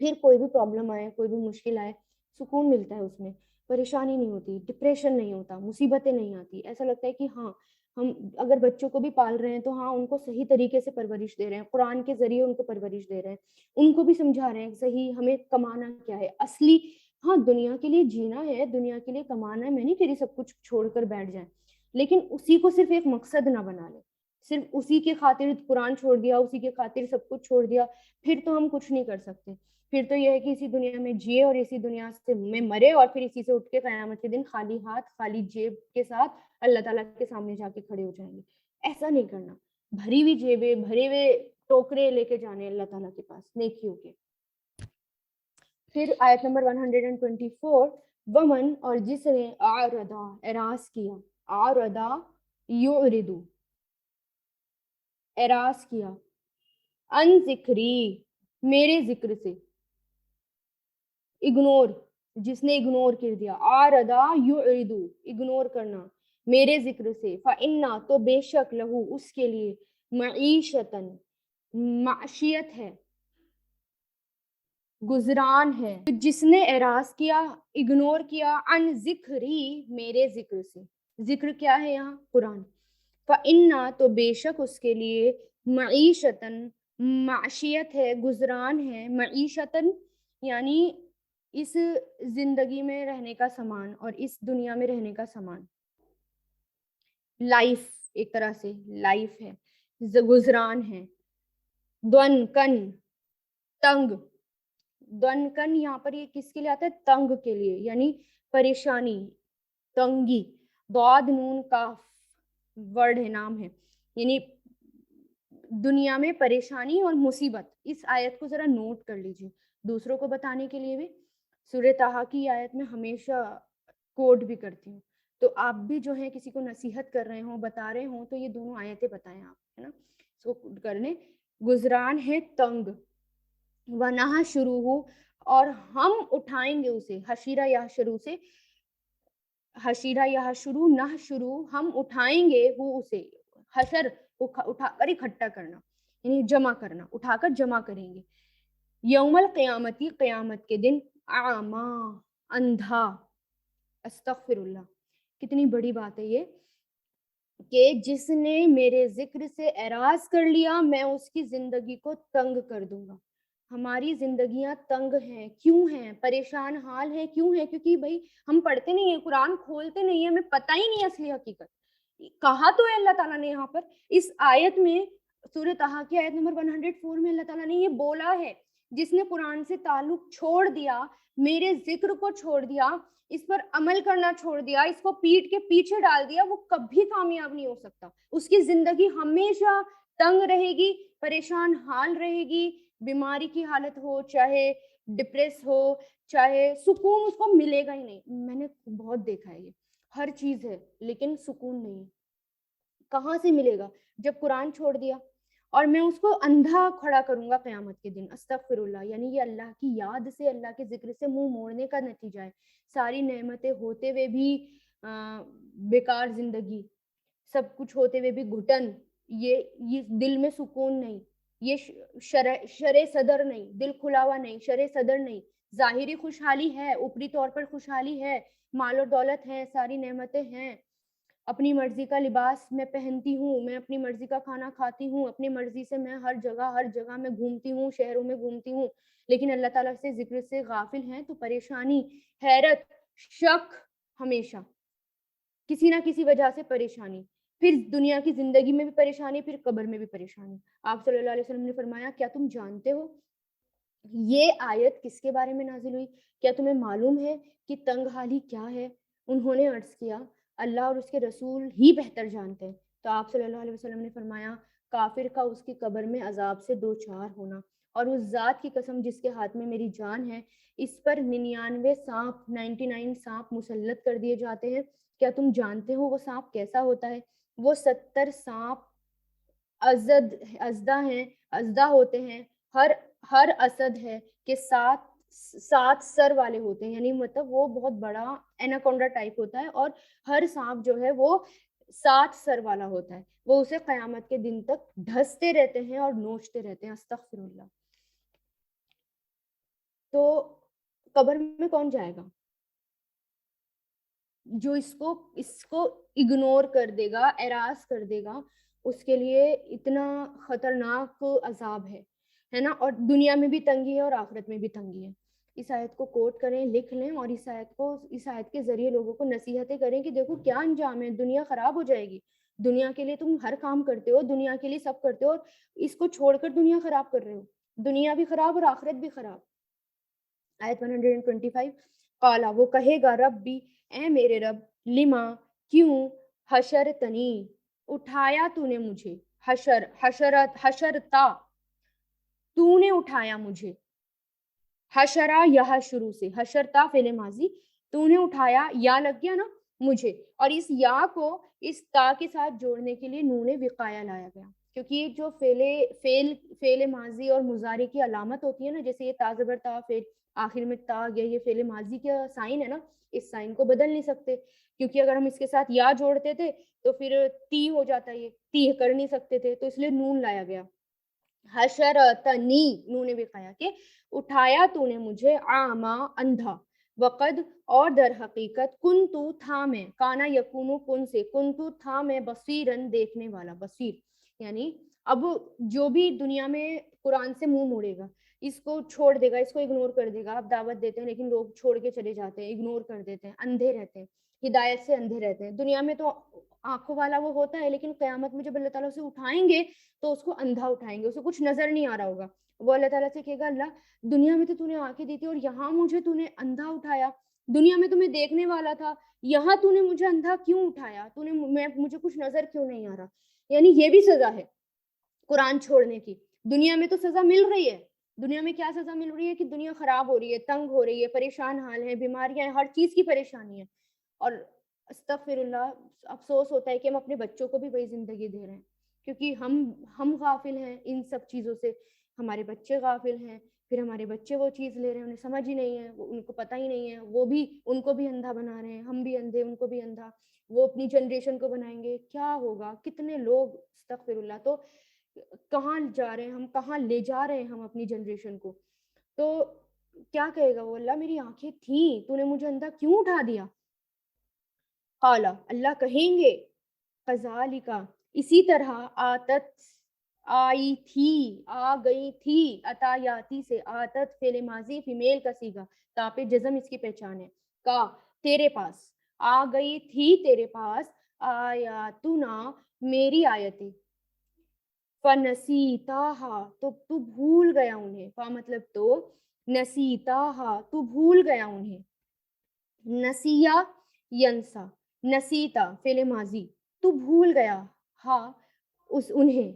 پھر کوئی بھی پرابلم آئے، کوئی بھی مشکل آئے، سکون ملتا ہے اس میں، پریشانی نہیں ہوتی، ڈپریشن نہیں ہوتا، مصیبتیں نہیں آتی. ایسا لگتا ہے کہ ہاں، ہم اگر بچوں کو بھی پال رہے ہیں تو ہاں ان کو صحیح طریقے سے پرورش دے رہے ہیں، قرآن کے ذریعے ان کو پرورش دے رہے ہیں، ان کو بھی سمجھا رہے ہیں صحیح ہمیں کمانا کیا ہے اصلی. ہاں، دنیا کے لیے جینا ہے، دنیا کے لیے کمانا ہے، میں نہیں کہہ رہی سب کچھ چھوڑ کر بیٹھ جائیں، لیکن اسی کو صرف ایک مقصد نہ بنا لیں، صرف اسی کے خاطر قرآن چھوڑ دیا، اسی کے خاطر سب کچھ چھوڑ دیا، پھر تو ہم کچھ نہیں کر سکتے. پھر تو یہ ہے کہ اسی دنیا میں جیے اور اسی دنیا سے میں مرے اور پھر اسی سے اٹھ کے قیامت کے دن خالی ہاتھ خالی جیب کے ساتھ اللہ تعالیٰ کے سامنے جا کے کھڑے ہو جائیں گے. ایسا نہیں کرنا، بھری ہوئی جیبیں، بھرے ہوئے ٹوکرے لے کے جانے اللہ تعالیٰ کے پاس نیکیوں کے. پھر آیت نمبر 124، ومن، اور جس نے اعرضا، اعراض کیا، اعرضا یعرض، اعراض کیا، ان ذکری، میرے ذکر سے، اگنور، جس نے اگنور کر دیا، اعرضا یعرض، اگنور کرنا، میرے ذکر سے، فإنا، تو بے شک، لہو، اس کے لیے، معیشتاً، معشیت ہے، گزران ہے. جس نے اعراض کیا، اگنور کیا، ان ذکری، میرے ذکر سے، ذکر کیا ہے یہاں؟ قرآن. فإنا، تو بے شک اس کے لیے، معیشتاً، معشیت ہے، گزران ہے، معیشتاً یعنی اس زندگی میں رہنے کا سامان اور اس دنیا میں رہنے کا سامان، لائف ایک طرح سے لائف ہے، گزران ہے. دون کن تنگ، دون کن یہاں پر یہ کس کے لیے آتا ہے؟ تنگ کے لیے، یعنی پریشانی، تنگی. ضاد نون کاف ورڈ ہے، نام ہے، یعنی دنیا میں پریشانی اور مصیبت. اس آیت کو ذرا نوٹ کر لیجیے دوسروں کو بتانے کے لیے بھی. سورہ طٰہٰ کی آیت میں ہمیشہ کوٹ بھی کرتی ہوں، تو آپ بھی جو ہے کسی کو نصیحت کر رہے ہوں، بتا رہے ہوں، تو یہ دونوں آیتیں بتائیں آپ، ہے نا، اس کو کر لیں. گزران ہے تنگ، وَنَحْ شروع ہو، اور ہم اٹھائیں گے اسے. حشیرہ یا شروع سے، حشیرہ یا شروع، نہ شروع، ہم اٹھائیں گے وہ اسے. حشر اٹھا کر اکٹھا کرنا، یعنی جمع کرنا، اٹھا کر جمع کریں گے. یوم القیامتی، قیامت کے دن. اعما، اندھا. استغفر اللہ، کتنی بڑی بات ہے یہ کہ جس نے میرے ذکر سے اعراض کر لیا میں اس کی زندگی کو تنگ کر دوں گا. ہماری زندگیاں تنگ ہیں، کیوں ہیں؟ پریشان حال ہیں، کیوں ہیں؟ کیونکہ بھائی ہم پڑھتے نہیں ہیں، قرآن کھولتے نہیں ہیں، ہمیں پتہ ہی نہیں اصلی حقیقت. کہا تو ہے اللہ تعالیٰ نے یہاں پر اس آیت میں، سورہ طٰہٰ کی آیت نمبر 104 میں اللہ تعالیٰ نے یہ بولا ہے، جس نے قرآن سے تعلق چھوڑ دیا، میرے ذکر کو چھوڑ دیا، اس پر عمل کرنا چھوڑ دیا، اس کو پیٹ کے پیچھے ڈال دیا، وہ کبھی کامیاب نہیں ہو سکتا. اس کی زندگی ہمیشہ تنگ رہے گی، پریشان حال رہے گی. بیماری کی حالت ہو، چاہے ڈپریس ہو، چاہے سکون اس کو ملے گا ہی نہیں. میں نے بہت دیکھا ہے یہ، ہر چیز ہے لیکن سکون نہیں ہے. کہاں سے ملے گا جب قرآن چھوڑ دیا؟ اور میں اس کو اندھا کھڑا کروں گا قیامت کے دن. استغفر اللہ، یعنی یہ اللہ کی یاد سے، اللہ کے ذکر سے منہ موڑنے کا نتیجہ ہے. ساری نعمتیں ہوتے ہوئے بھی بیکار زندگی، سب کچھ ہوتے ہوئے بھی گھٹن، یہ دل میں سکون نہیں، یہ شرع صدر نہیں، دل کھلا ہوا نہیں، شرع صدر نہیں. ظاہری خوشحالی ہے، اوپری طور پر خوشحالی ہے، مال و دولت ہے، ساری نعمتیں ہیں، اپنی مرضی کا لباس میں پہنتی ہوں، میں اپنی مرضی کا کھانا کھاتی ہوں، اپنی مرضی سے میں ہر جگہ میں گھومتی ہوں، شہروں میں گھومتی ہوں. لیکن اللہ تعالیٰ سے ذکر سے غافل ہیں تو پریشانی، حیرت، شک، ہمیشہ کسی نہ کسی وجہ سے پریشانی. پھر دنیا کی زندگی میں بھی پریشانی، پھر قبر میں بھی پریشانی. آپ صلی اللہ علیہ وسلم نے فرمایا، کیا تم جانتے ہو یہ آیت کس کے بارے میں نازل ہوئی؟ کیا تمہیں معلوم ہے کہ تنگ حالی کیا ہے؟ انہوں نے عرض کیا، اللہ اور اس کے رسول ہی بہتر جانتے ہیں. تو آپ صلی اللہ علیہ وسلم نے فرمایا، کافر کا اس کی قبر میں عذاب سے دو چار ہونا، اور اس ذات کی قسم جس کے ہاتھ میں میری جان ہے، اس پر 99 سانپ، 99 سانپ مسلط کر دیے جاتے ہیں. کیا تم جانتے ہو وہ سانپ کیسا ہوتا ہے؟ وہ 70 سانپ ازدہ ہیں، ازدہ ہوتے ہیں. ہر اسد ہے کہ سات سر والے ہوتے ہیں، یعنی مطلب وہ بہت بڑا ایناکونڈا ٹائپ ہوتا ہے، اور ہر سانپ جو ہے وہ 7 سر والا ہوتا ہے. وہ اسے قیامت کے دن تک ڈھستے رہتے ہیں اور نوچتے رہتے ہیں. استغفر اللہ. تو قبر میں کون جائے گا؟ جو اس کو اگنور کر دے گا، اعراض کر دے گا، اس کے لیے اتنا خطرناک عذاب ہے نا. اور دنیا میں بھی تنگی ہے اور آخرت میں بھی تنگی ہے. اس آیت کو کوٹ کریں، لکھ لیں، اور اس آیت کے ذریعے لوگوں کو نصیحتیں کریں کہ دیکھو کیا انجام ہے، دنیا خراب ہو جائے گی. دنیا کے لیے تم ہر کام کرتے ہو، دنیا کے لیے سب کرتے ہو، اور اس کو چھوڑ کر دنیا خراب کر رہے ہو. دنیا بھی خراب اور آخرت بھی خراب. آیت 125، قالا، وہ کہے گا، رب بھی، اے میرے رب، لما، کیوں، حشرتنی، اٹھایا تو نے مجھے، حشرتا، تو نے اٹھایا مجھے. حشرا یہاں شروع سے، حشرتا فعل ماضی، تو نے اٹھایا، یا لگ گیا نا مجھے. اور اس یا کو اس تا کے ساتھ جوڑنے کے لیے نون وقایا لایا گیا، کیونکہ یہ جو فعل ماضی اور مضارع کی علامت ہوتی ہے نا، جیسے یہ تا زبر تا، فعل آخر میں تا گیا، یہ فعل ماضی کا سائن ہے نا، اس سائن کو بدل نہیں سکتے، کیونکہ اگر ہم اس کے ساتھ یا جوڑتے تھے تو پھر تی ہو جاتا، یہ تی کر نہیں سکتے تھے، تو اس لیے نون لایا گیا. حشرتنی، نون وقایا کے، اٹھایا تو نے مجھے، اعما، اندھا، وقد، اور در حقیقت، کنتو، تھا میں، کانا یکونو کن سے، کنتو، تھا میں، بصیرن، دیکھنے والا. بصیر یعنی اب جو بھی دنیا میں قرآن سے منہ موڑے گا، اس کو چھوڑ دے گا, اس کو اگنور کر دے گا. آپ دعوت دیتے ہیں لیکن لوگ چھوڑ کے چلے جاتے ہیں, اگنور کر دیتے ہیں, اندھے رہتے ہیں, ہدایت سے اندھے رہتے ہیں. دنیا میں تو آنکھوں والا وہ ہوتا ہے, لیکن قیامت میں جب اللہ تعالیٰ اسے اٹھائیں گے تو اس کو اندھا اٹھائیں گے, اسے کچھ نظر نہیں آ رہا ہوگا. وہ اللہ تعالیٰ سے کہے گا اللہ دنیا میں تو تو نے آنکھیں دی تھی اور یہاں مجھے تو نے اندھا اٹھایا, دنیا میں تو میں دیکھنے والا تھا, یہاں تو نے مجھے اندھا کیوں اٹھایا, تو نے مجھے کچھ نظر کیوں نہیں آ رہا. یعنی یہ بھی سزا ہے قرآن چھوڑنے کی. دنیا میں تو سزا مل رہی ہے, دنیا میں کیا سزا مل رہی ہے کہ دنیا خراب ہو رہی ہے, تنگ ہو رہی ہے, پریشان حال ہے, بیماریاں ہیں, ہر چیز کی پریشانی ہے. اور استغفر اللہ, افسوس ہوتا ہے کہ ہم اپنے بچوں کو بھی وہی زندگی دے رہے ہیں, کیونکہ ہم غافل ہیں ان سب چیزوں سے, ہمارے بچے غافل ہیں, پھر ہمارے بچے وہ چیز لے رہے ہیں, انہیں سمجھ ہی نہیں ہے, ان کو پتہ ہی نہیں ہے, وہ بھی ان کو بھی اندھا بنا رہے ہیں, ہم بھی اندھے ان کو بھی اندھا, وہ اپنی جنریشن کو بنائیں گے, کیا ہوگا, کتنے لوگ, استغفر اللہ. تو کہاں جا رہے ہیں ہم, کہاں لے جا رہے ہیں ہم اپنی جنریشن کو. تو کیا کہے گا وہ, اللہ میری آنکھیں تھیں, تو نے مجھے اندھا کیوں اٹھا دیا. قال, اللہ کہیں گے, قذالک, اسی طرح, آتت, آئی تھی, آ گئی تھی, عطایاتی سے, آتت فعل ماضی فیمیل کا صیغہ, تا پہ جزم اس کی پہچان ہے, کا تیرے پاس, آ گئی تھی تیرے پاس, آیاتنا میری آیتیں, فنسیتاہا, تو بھول گیا انہیں, فا مطلب تو, نسیتاہا, تو بھول گیا انہیں, نسیہ ینسا, نسیتا فعل ماضی, تو بھول گیا, ہاں اس انہیں,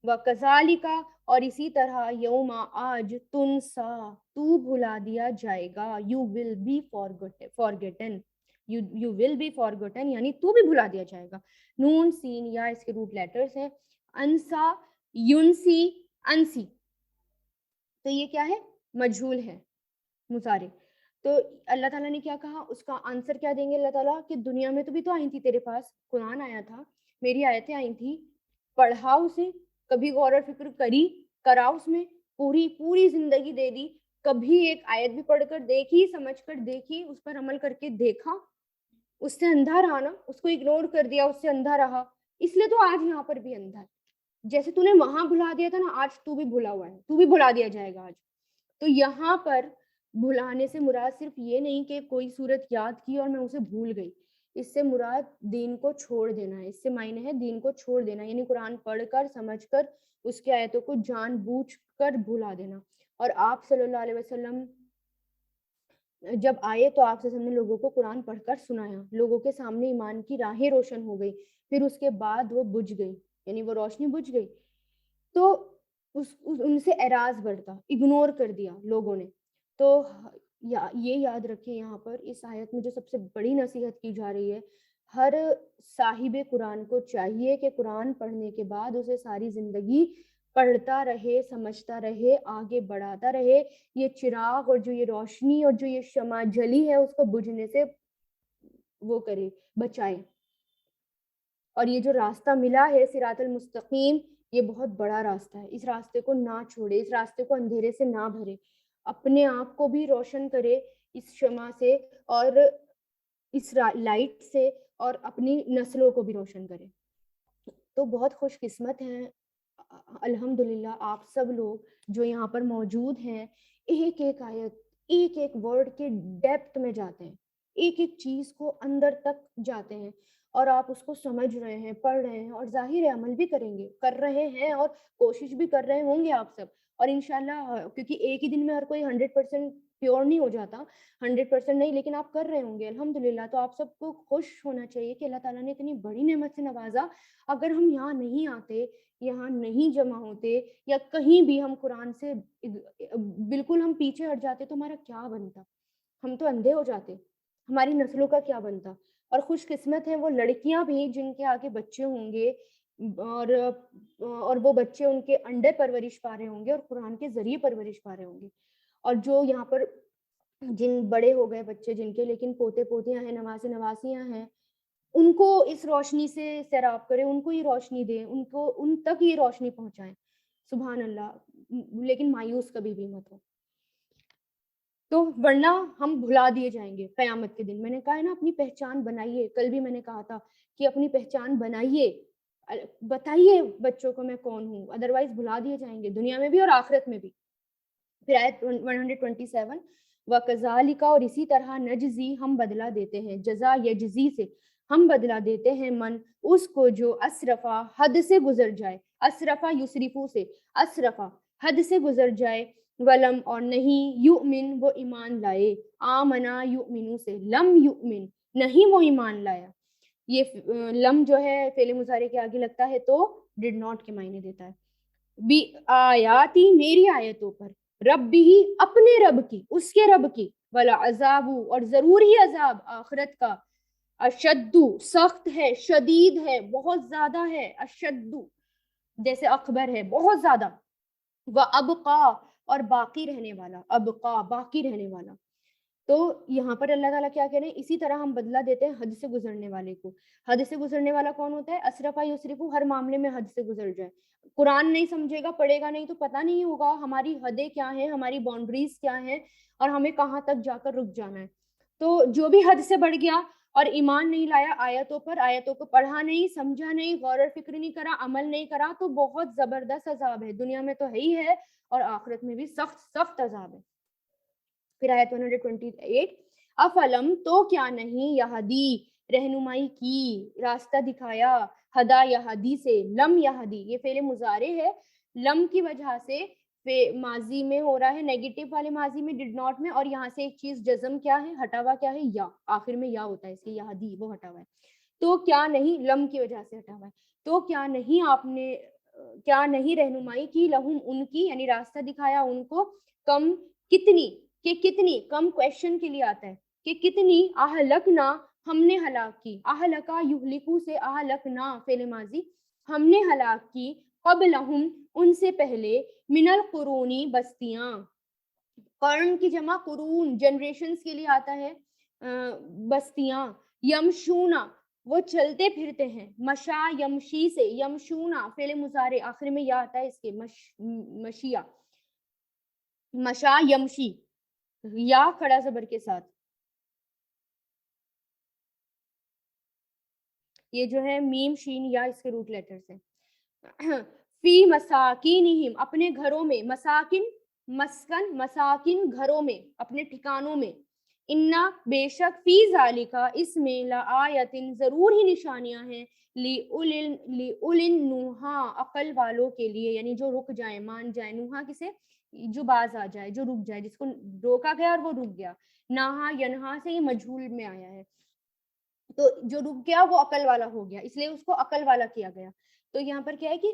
وَكَذَلِكَ, اور اسی طرح, یوم آج, تنسا, تو بھلا دیا جائے گا, you will be forgotten, you will be forgotten, یعنی تو بھی بھلا دیا جائے گا. نون سین یا اس کے روٹ لیٹرز ہیں, انسا, یونسی, انسی, تو یہ کیا ہے, مجھول ہے, مضارع. تو اللہ تعالیٰ نے کیا کہا, اس کا آنسر کیا دیں گے اللہ تعالیٰ, کہ دنیا میں تو بھی تو آئی تھی تیرے پاس, قرآن آیا تھا, میری آیتیں آئی تھی, پڑھا اسے, کبھی غور و فکر کرا اس میں, پوری زندگی دے دی, کبھی ایک آیت بھی پڑھ کر دیکھی, سمجھ کر دیکھی, اس پر عمل کر کے دیکھا, اس سے اندھا رہا نا, اس کو اگنور کر دیا, اس سے اندھا رہا, اس لیے تو آج یہاں پر بھی اندھا ہے. جیسے تو نے وہاں بھلا دیا تھا نا, آج تو بھی بھلا ہوا ہے, تو بھی بھلا دیا جائے گا آج. تو یہاں پر بھلانے سے مراد صرف یہ نہیں کہ کوئی صورت یاد کی اور میں اسے بھول گئی, اس سے مراد دین کو چھوڑ دینا ہے, اس سے معنی ہے دین کو چھوڑ دینا, یعنی قرآن پڑھ کر سمجھ کر اس کی آیتوں کو جان بوجھ کر بھلا دینا. اور آپ صلی اللہ علیہ وسلم جب آئے تو آپ نے لوگوں کو قرآن پڑھ کر سنایا, لوگوں کے سامنے ایمان کی راہیں روشن ہو گئی, پھر اس کے بعد وہ بجھ گئی, یعنی وہ روشنی بجھ گئی, تو ان سے اعراض بڑھتا, اگنور کر دیا لوگوں نے. تو یہ یاد رکھیں, یہاں پر اس آیت میں جو سب سے بڑی نصیحت کی جا رہی ہے, ہر صاحب قرآن کو چاہیے کہ قرآن پڑھنے کے بعد اسے ساری زندگی پڑھتا رہے, سمجھتا رہے, آگے بڑھاتا رہے, یہ چراغ اور جو یہ روشنی اور جو یہ شمع جلی ہے اس کو بجھنے سے وہ کرے, بچائے. اور یہ جو راستہ ملا ہے صراط المستقیم, یہ بہت بڑا راستہ ہے, اس راستے کو نہ چھوڑے, اس راستے کو اندھیرے سے نہ بھرے, اپنے آپ کو بھی روشن کرے اس شمع سے اور اس لائٹ سے, اور اپنی نسلوں کو بھی روشن کرے. تو بہت خوش قسمت ہیں الحمدللہ آپ سب لوگ جو یہاں پر موجود ہیں, ایک ایک آیت, ایک ایک ورڈ کے ڈیپتھ میں جاتے ہیں, ایک ایک چیز کو اندر تک جاتے ہیں, اور آپ اس کو سمجھ رہے ہیں, پڑھ رہے ہیں, اور ظاہر ہے عمل بھی کریں گے, کر رہے ہیں, اور کوشش بھی کر رہے ہوں گے آپ سب. اور انشاءاللہ, کیونکہ ایک ہی دن میں ہر کوئی 100% پیور نہیں ہو جاتا, 100% نہیں, لیکن آپ کر رہے ہوں گے الحمدللہ. تو آپ سب کو خوش ہونا چاہیے کہ اللہ تعالیٰ نے اتنی بڑی نعمت سے نوازا. اگر ہم یہاں نہیں آتے, یہاں نہیں جمع ہوتے, یا کہیں بھی ہم قرآن سے بالکل ہم پیچھے ہٹ جاتے, تو ہمارا کیا بنتا, ہم تو اندھے ہو جاتے, ہماری نسلوں کا کیا بنتا. اور خوش قسمت ہیں وہ لڑکیاں بھی جن کے آگے بچے ہوں گے, اور وہ بچے ان کے انڈے پرورش پا رہے ہوں گے اور قرآن کے ذریعے پرورش پا رہے ہوں گے. اور جو یہاں پر جن بڑے ہو گئے بچے جن کے, لیکن پوتے پوتیاں ہیں, نواسے نواسیاں ہیں, ان کو اس روشنی سے سیراب کریں, ان کو یہ روشنی دیں, ان تک یہ روشنی پہنچائیں. سبحان اللہ. لیکن مایوس کبھی بھی مت ہو, تو ورنہ ہم بھلا دیے جائیں گے قیامت کے دن. میں نے کہا ہے نا, اپنی پہچان بنائیے, کل بھی میں نے کہا تھا کہ اپنی پہچان بنائیے, بتائیے بچوں کو میں کون ہوں, ادروائز بھلا دیے جائیں گے دنیا میں بھی اور آخرت میں بھی. پھر آیت 127 وَكَذَلِكَ اور اسی طرح نجزی ہم بدلہ دیتے ہیں، جزا یجزی سے ہم بدلہ دیتے ہیں من اس کو جو اسرفا حد سے گزر جائے، اسرفا یسرفو سے اسرفا حد سے گزر جائے، ولم اور نہیں یؤمن وہ ایمان لائے، آمنا یؤمنو سے لم یؤمن نہیں وہ ایمان لایا. یہ لم جو ہے فعل مضارع کے آگے لگتا ہے تو ڈڈ ناٹ کے معنی دیتا ہے. بی آیاتی میری آیتوں پر، رب بھی اپنے رب کی، اس کے رب کی، ولا عذاب اور ضرور ہی عذاب آخرت کا، اشدو سخت ہے، شدید ہے، بہت زیادہ ہے، اشدو جیسے اکبر ہے، بہت زیادہ، و ابقا اور باقی رہنے والا، ابقا باقی رہنے والا. تو یہاں پر اللہ تعالیٰ کیا کہہ رہے ہیں، اسی طرح ہم بدلہ دیتے ہیں حد سے گزرنے والے کو. حد سے گزرنے والا کون ہوتا ہے؟ اسرفا یسرفو، ہر معاملے میں حد سے گزر جائے. قرآن نہیں سمجھے گا، پڑھے گا نہیں تو پتہ نہیں ہوگا ہماری حدیں کیا ہیں، ہماری باؤنڈریز کیا ہیں اور ہمیں کہاں تک جا کر رک جانا ہے. تو جو بھی حد سے بڑھ گیا اور ایمان نہیں لایا آیتوں پر، آیتوں کو پڑھا نہیں، سمجھا نہیں، غور و فکر نہیں کرا، عمل نہیں کرا، تو بہت زبردست عذاب ہے. دنیا میں تو ہے ہی ہے اور آخرت میں بھی سخت سخت عذاب ہے. پھر آیت 128 افلم تو کیا نہیں یہدی رہنمائی کی، راستہ دکھایا، ہدا یہدی سے، لم یہدی یہ فعل مضارع ہے، لم کی وجہ سے ماضی میں ہو رہا ہے، نیگیٹو والے ماضی میں ڈڈ ناٹ میں، اور یہاں سے ایک چیز جزم کیا ہے، ہٹا ہوا کیا ہے، یا آخر میں یا ہوتا ہے اس کے، یہدی وہ ہٹا ہوا ہے. تو کیا نہیں، لم کی وجہ سے ہٹا ہوا ہے، تو کیا نہیں آپ نے، کیا نہیں رہنمائی کی، لہم ان کی یعنی راستہ دکھایا ان کو، کم کتنی، کہ کتنی، کم کویشچن کے لیے آتا ہے کہ کتنی، اہلکنا ہم نے ہلاک کی، اہلکا یہلکو سے اہلکنا فعل ماضی، ہم نے ہلاک کی، قبلہم ان سے پہلے، من القرونی بستیاں، قرن کی جمع قرون جنریشنز کے لیے آتا ہے بستیاں، یمشونا وہ چلتے پھرتے ہیں، مشا یمشی سے، یمشونا فعل مضارع آخر میں یا آتا ہے اس کے، مشیا، مشا یمشی یا کھڑا زبر کے ساتھ. یہ جو ہے میم شین یا اس کے روٹ لیٹرز ہیں. فی مساکینہم اپنے گھروں میں، مساکن مسکن، مساکن گھروں میں، اپنے ٹھکانوں میں، انا بے شک فی ذالکا اس میں، لآیتن ضرور ہی نشانیاں ہیں، لِأُولِن نُہا عقل والوں کے لیے، یعنی جو رک جائیں، مان جائیں، نوحا کسے، جو باز آ جائے، جو رک جائے، جس کو روکا گیا اور وہ رک گیا. نہا ینہا سے یہ مجہول میں آیا ہے، تو جو رک گیا وہ عقل والا ہو گیا، اس لیے اس کو عقل والا کیا گیا. تو یہاں پر کیا ہے کہ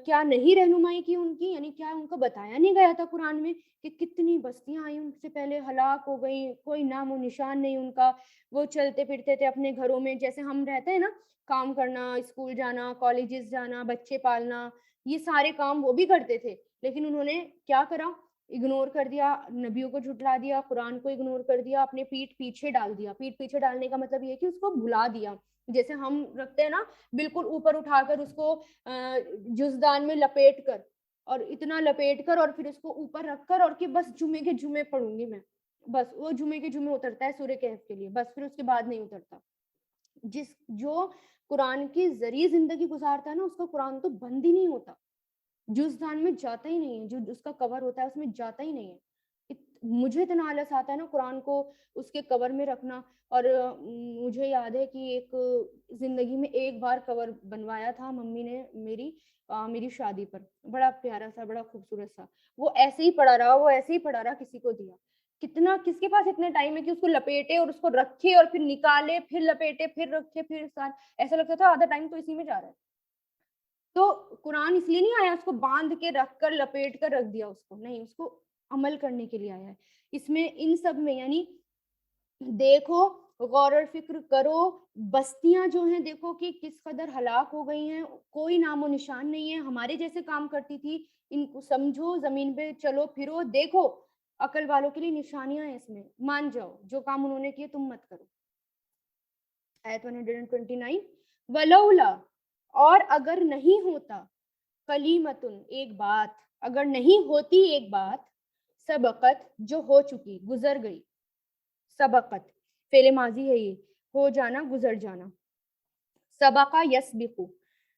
کیا نہیں رہنمائی کی ان کی، یعنی کیا ان کو بتایا نہیں گیا تھا قرآن میں کہ کتنی بستیاں آئی ان سے پہلے، ہلاک ہو گئی، کوئی نام و نشان نہیں ان کا، وہ چلتے پھرتے تھے اپنے گھروں میں، جیسے ہم رہتے ہیں نا، کام کرنا، اسکول جانا، کالجز جانا، بچے پالنا، یہ سارے کام وہ بھی کرتے تھے، لیکن انہوں نے کیا کرا، اگنور کر دیا، نبیوں کو جھٹلا دیا، قرآن کو اگنور کر دیا، اپنے پیٹھ پیچھے ڈال دیا. پیٹھ پیچھے ڈالنے کا مطلب یہ ہے کہ اس کو بھلا دیا، جیسے ہم رکھتے ہیں نا بالکل اوپر اٹھا کر اس کو جزدان میں لپیٹ کر، اور اتنا لپیٹ کر اور پھر اس کو اوپر رکھ کر، اور کہ بس جمعے کے جمعے پڑھوں گی میں، بس وہ جمعے کے جمعے اترتا ہے سورہ کہف کے لیے، بس پھر اس کے بعد نہیں اترتا. جو قرآن کی ذریعے زندگی گزارتا ہے نا، اس کا قرآن تو بند ہی نہیں ہوتا، جزدان میں جاتا ہی نہیں ہے، جو اس کا کور ہوتا ہے اس میں جاتا ہی نہیں ہے. مجھے اتنا آلس آتا ہے نا قرآن کو اس کے کور میں رکھنا. اور مجھے یاد ہے کہ ایک زندگی میں ایک بار کور بنوایا تھا ممی نے میری شادی پر، بڑا پیارا سا، بڑا خوبصورت سا، وہ ایسے ہی پڑا رہا، وہ ایسے ہی پڑا رہا، کسی کو دیا. کتنا، کس کے پاس اتنے ٹائم ہے کہ اس کو لپیٹے اور اس کو رکھے اور پھر نکالے، پھر لپیٹے، پھر رکھے، پھر ایسا لگتا تھا آدھا ٹائم تو اسی میں جا رہا ہے. تو قرآن اس لیے نہیں آیا اس کو باندھ کے رکھ کر لپیٹ کر رکھ دیا، اس کو نہیں، اس کو عمل کرنے کے لیے آیا ہے. اس میں ان سب میں یعنی دیکھو، غور و فکر کرو، بستیاں جو ہیں دیکھو کہ کس قدر ہلاک ہو گئی ہیں، کوئی نام و نشان نہیں ہے، ہمارے جیسے کام کرتی تھی، ان کو سمجھو، زمین پہ چلو پھرو، دیکھو، عقل والوں کے لیے نشانیاں ہیں اس میں، مان جاؤ جو کام انہوں نے کیے تم مت کرو. آیت 129 ولولا اور اگر نہیں ہوتا، کلیمتن ایک بات، اگر نہیں ہوتی ایک بات، سبقت جو ہو چکی، گزر گئی، سبقت فعل ماضی ہے، یہ ہو جانا، گزر جانا. سبقہ یسبقو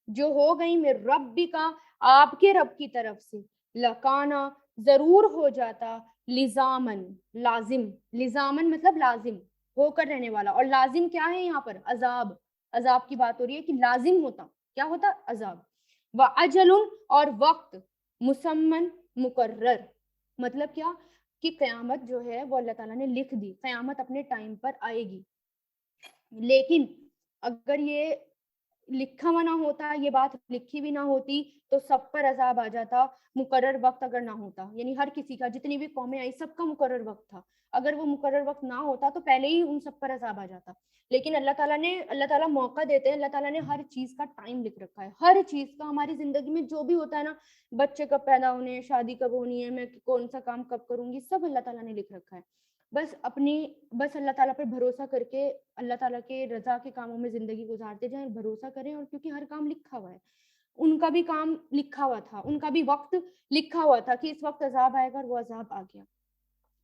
جو ہو گئی، میں رب کا آپ کے رب کی طرف سے، لکانا ضرور ہو جاتا لزامن لازم، لزامن مطلب لازم ہو کر رہنے والا، اور لازم کیا ہے یہاں پر؟ عذاب، عذاب کی بات ہو رہی ہے کہ لازم ہوتا، کیا ہوتا؟ عذاب. وَأَجَلٌ اور وقت، مسمن مقرر، مطلب کیا کہ قیامت جو ہے وہ اللہ تعالیٰ نے لکھ دی، قیامت اپنے ٹائم پر آئے گی. لیکن اگر یہ لکھا ہوا نہ ہوتا، یہ بات لکھی بھی نہ ہوتی، تو سب پر عذاب آ جاتا. مقرر وقت اگر نہ ہوتا، یعنی ہر کسی کا، جتنی بھی قومیں آئی سب کا مقرر وقت تھا، اگر وہ مقرر وقت نہ ہوتا تو پہلے ہی ان سب پر عذاب آ جاتا. لیکن اللہ تعالیٰ موقع دیتے ہیں، اللہ تعالیٰ نے ہر چیز کا ٹائم لکھ رکھا ہے، ہر چیز کا. ہماری زندگی میں جو بھی ہوتا ہے نا، بچے کب پیدا ہونے ہیں، شادی کب ہونی ہے، میں کون سا کام کب کروں گی، سب اللہ تعالیٰ نے لکھ رکھا ہے. بس اللہ تعالیٰ پر بھروسہ کر کے اللہ تعالیٰ کے رضا کے کاموں میں زندگی گزارتے جائیں، بھروسہ کریں. اور کیونکہ ہر کام لکھا ہوا ہے، ان کا بھی کام لکھا ہوا تھا، ان کا بھی وقت لکھا ہوا تھا کہ اس وقت عذاب آئے گا، اور وہ عذاب آ گیا.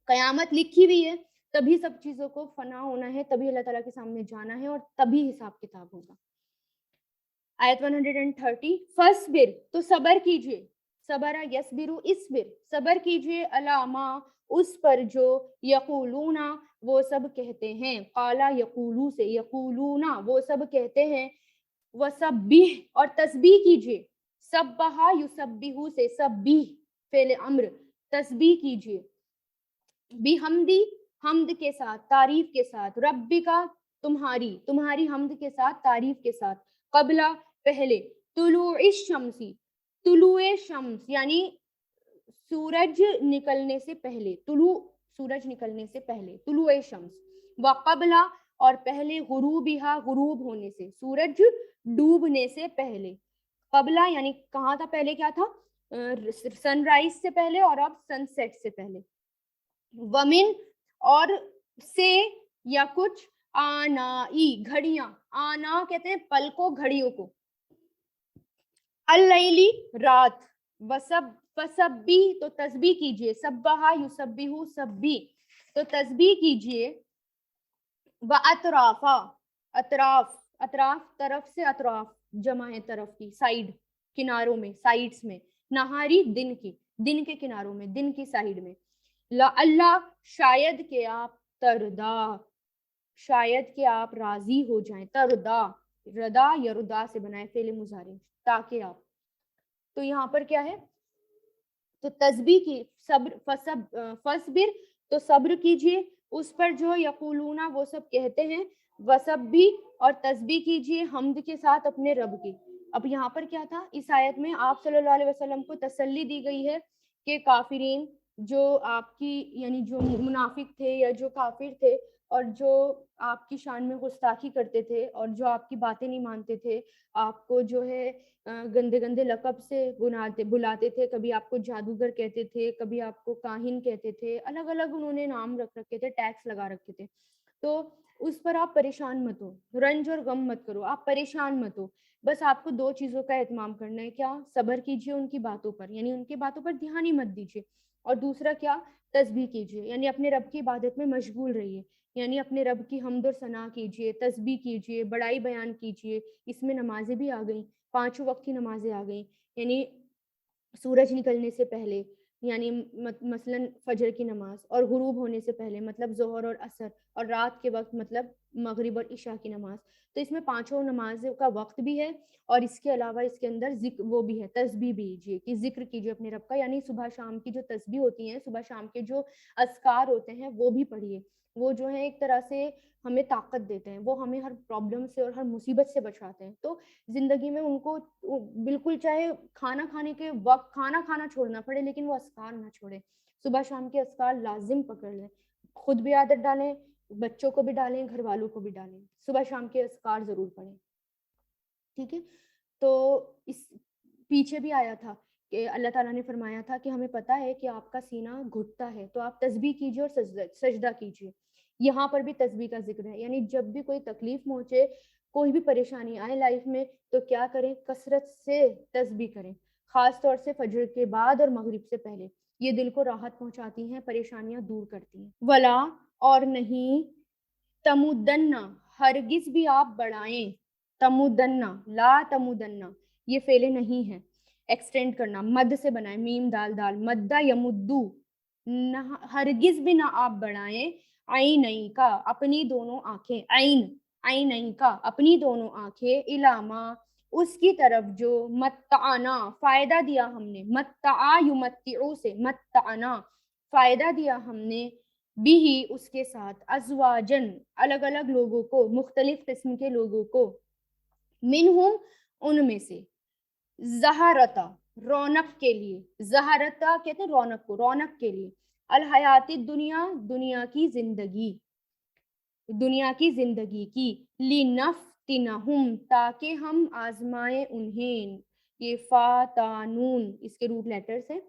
قیامت لکھی ہوئی ہے، تبھی سب چیزوں کو فنا ہونا ہے، تبھی اللہ تعالیٰ کے سامنے جانا ہے، اور تبھی حساب کتاب ہوگا. آیت 130 فصبر تو صبر کیجئے، صبر یصبر اصبر، صبر کیجئے علامہ اس پر جو یقولون وہ سب کہتے ہیں، قالا یقولو سے یقولون وہ سب کہتے ہیں، وسبح اور تسبیح کیجئے، سبحا یسبح سے سبح فعل امر، تسبیح کیجئے، بحمدی حمد کے ساتھ، تعریف کے ساتھ، ربی کا تمہاری حمد کے ساتھ، تعریف کے ساتھ، قبلہ پہلے، طلوع الشمسی طلوع شمس یعنی سورج نکلنے سے پہلے، سورج نکلنے سے پہلے طلوع شمس، وقبلہ اور پہلے، غروبہا غروب ہونے سے، سورج ڈوبنے سے پہلے. قبلہ یعنی کہاں تھا پہلے، کیا تھا؟ سن رائز سے پہلے، اور اب سن سیٹ سے پہلے. ومن اور سے یا کچھ، آنائی گھڑیاں، آنا کہتے ہیں پل کو، گھڑیوں کو، اللیلی رات، فسبی تو تسبیح کیجئے، سبحا یسبح سبی تو تسبیح کیجئے، واطرافا اطراف طرف سے، اطراف جمع ہے طرف کی، سائیڈ کناروں میں، سائیڈز میں، نہاری دن کے کناروں میں، دن کی سائیڈ میں، اللہ شاید کہ آپ تردا، شاید کہ آپ راضی ہو جائیں، تردا ردا یا ردا سے بنائے فعل مضارع، تاکہ آپ. تو یہاں پر کیا ہے؟ تو تسبیح کی، فصبر تو صبر کیجئے اس پر جو یقولون وہ سب کہتے ہیں، وسبح اور تسبیح کیجئے حمد کے ساتھ اپنے رب کی. اب یہاں پر کیا تھا؟ اس آیت میں آپ صلی اللہ علیہ وسلم کو تسلی دی گئی ہے کہ کافرین جو آپ کی، یعنی جو منافق تھے یا جو کافر تھے، اور جو آپ کی شان میں گستاخی کرتے تھے، اور جو آپ کی باتیں نہیں مانتے تھے، آپ کو جو ہے گندے گندے لقب سے بلاتے تھے، کبھی آپ کو جادوگر کہتے تھے، کبھی آپ کو کاہن کہتے تھے، الگ الگ انہوں نے نام رکھ رکھے تھے، ٹیکس لگا رکھے تھے. تو اس پر آپ پریشان مت ہو، رنج اور غم مت کرو، آپ پریشان مت ہو. بس آپ کو دو چیزوں کا اہتمام کرنا ہے، کیا؟ صبر کیجئے ان کی باتوں پر، یعنی ان کی باتوں پر دھیان ہی مت دیجئے. اور دوسرا کیا؟ تسبیح کیجئے، یعنی اپنے رب کی عبادت میں مشغول رہیے، یعنی اپنے رب کی حمد و ثنا کیجئے، تسبیح کیجئے، بڑائی بیان کیجئے. اس میں نمازیں بھی آ گئیں، 5 وقت کی نمازیں آ گئیں، یعنی سورج نکلنے سے پہلے، یعنی مثلا فجر کی نماز، اور غروب ہونے سے پہلے مطلب ظہر اور عصر، اور رات کے وقت مطلب مغرب اور عشاء کی نماز. تو اس میں 5 نمازوں کا وقت بھی ہے، اور اس کے علاوہ اس کے اندر ذکر وہ بھی ہے، تسبیح بھی کیجیے، کہ ذکر کیجیے اپنے رب کا، یعنی صبح شام کی جو تسبیح ہوتی ہیں، صبح شام کے جو اذکار ہوتے ہیں وہ بھی پڑھیے. وہ جو ہے ایک طرح سے ہمیں طاقت دیتے ہیں، وہ ہمیں ہر پرابلم سے اور ہر مصیبت سے بچاتے ہیں. تو زندگی میں ان کو بالکل، چاہے کھانا کھانے کے وقت کھانا کھانا چھوڑنا پڑے، لیکن وہ اذکار نہ چھوڑیں. صبح شام کے اذکار لازم پکڑ لیں، خود بھی عادت ڈالیں، بچوں کو بھی ڈالیں، گھر والوں کو بھی ڈالیں، صبح شام کے اذکار ضرور پڑھیں. ٹھیک ہے؟ تو اس پیچھے بھی آیا تھا کہ اللہ تعالیٰ نے فرمایا تھا کہ ہمیں پتہ ہے کہ آپ کا سینہ گھٹتا ہے، تو آپ تسبیح کیجیے اور سجدہ کیجیے. یہاں پر بھی تسبیح کا ذکر ہے، یعنی جب بھی کوئی تکلیف پہنچے، کوئی بھی پریشانی آئے لائف میں، تو کیا کریں؟ کثرت سے تسبیح کریں، خاص طور سے فجر کے بعد اور مغرب سے پہلے. یہ دل کو راحت پہنچاتی ہیں، پریشانیاں دور کرتی ہیں. ولا اور نہیں، تمدنہ ہرگز بھی آپ بڑھائیں، تمدنہ لا تمدنہ یہ فعل نہیں ہے، ایکسٹینڈ کرنا، مد سے بنائے، میم دال دال، مدہ یمدو، ہرگز بھی نہ آپ بڑھائیں، عینئی کا اپنی دونوں آنکھیں، عینئی کا اپنی دونوں آنکھیں، علامہ اس کی طرف جو متعنا فائدہ دیا ہم نے، متع یمتعو سے، متعنا فائدہ دیا ہم نے، بھی اس کے ساتھ، ازواجن الگ الگ لوگوں کو، مختلف قسم کے لوگوں کو، منہم ان میں سے، زہرتا رونق کے لیے، زہرتا کہتے ہیں رونق کو، رونق کے لیے، الحیات دنیا دنیا کی زندگی، دنیا کی زندگی کی، لنفتنہم تاکہ ہم آزمائیں انہیں، یہ فا تا نون اس کے روٹ لیٹرز ہیں،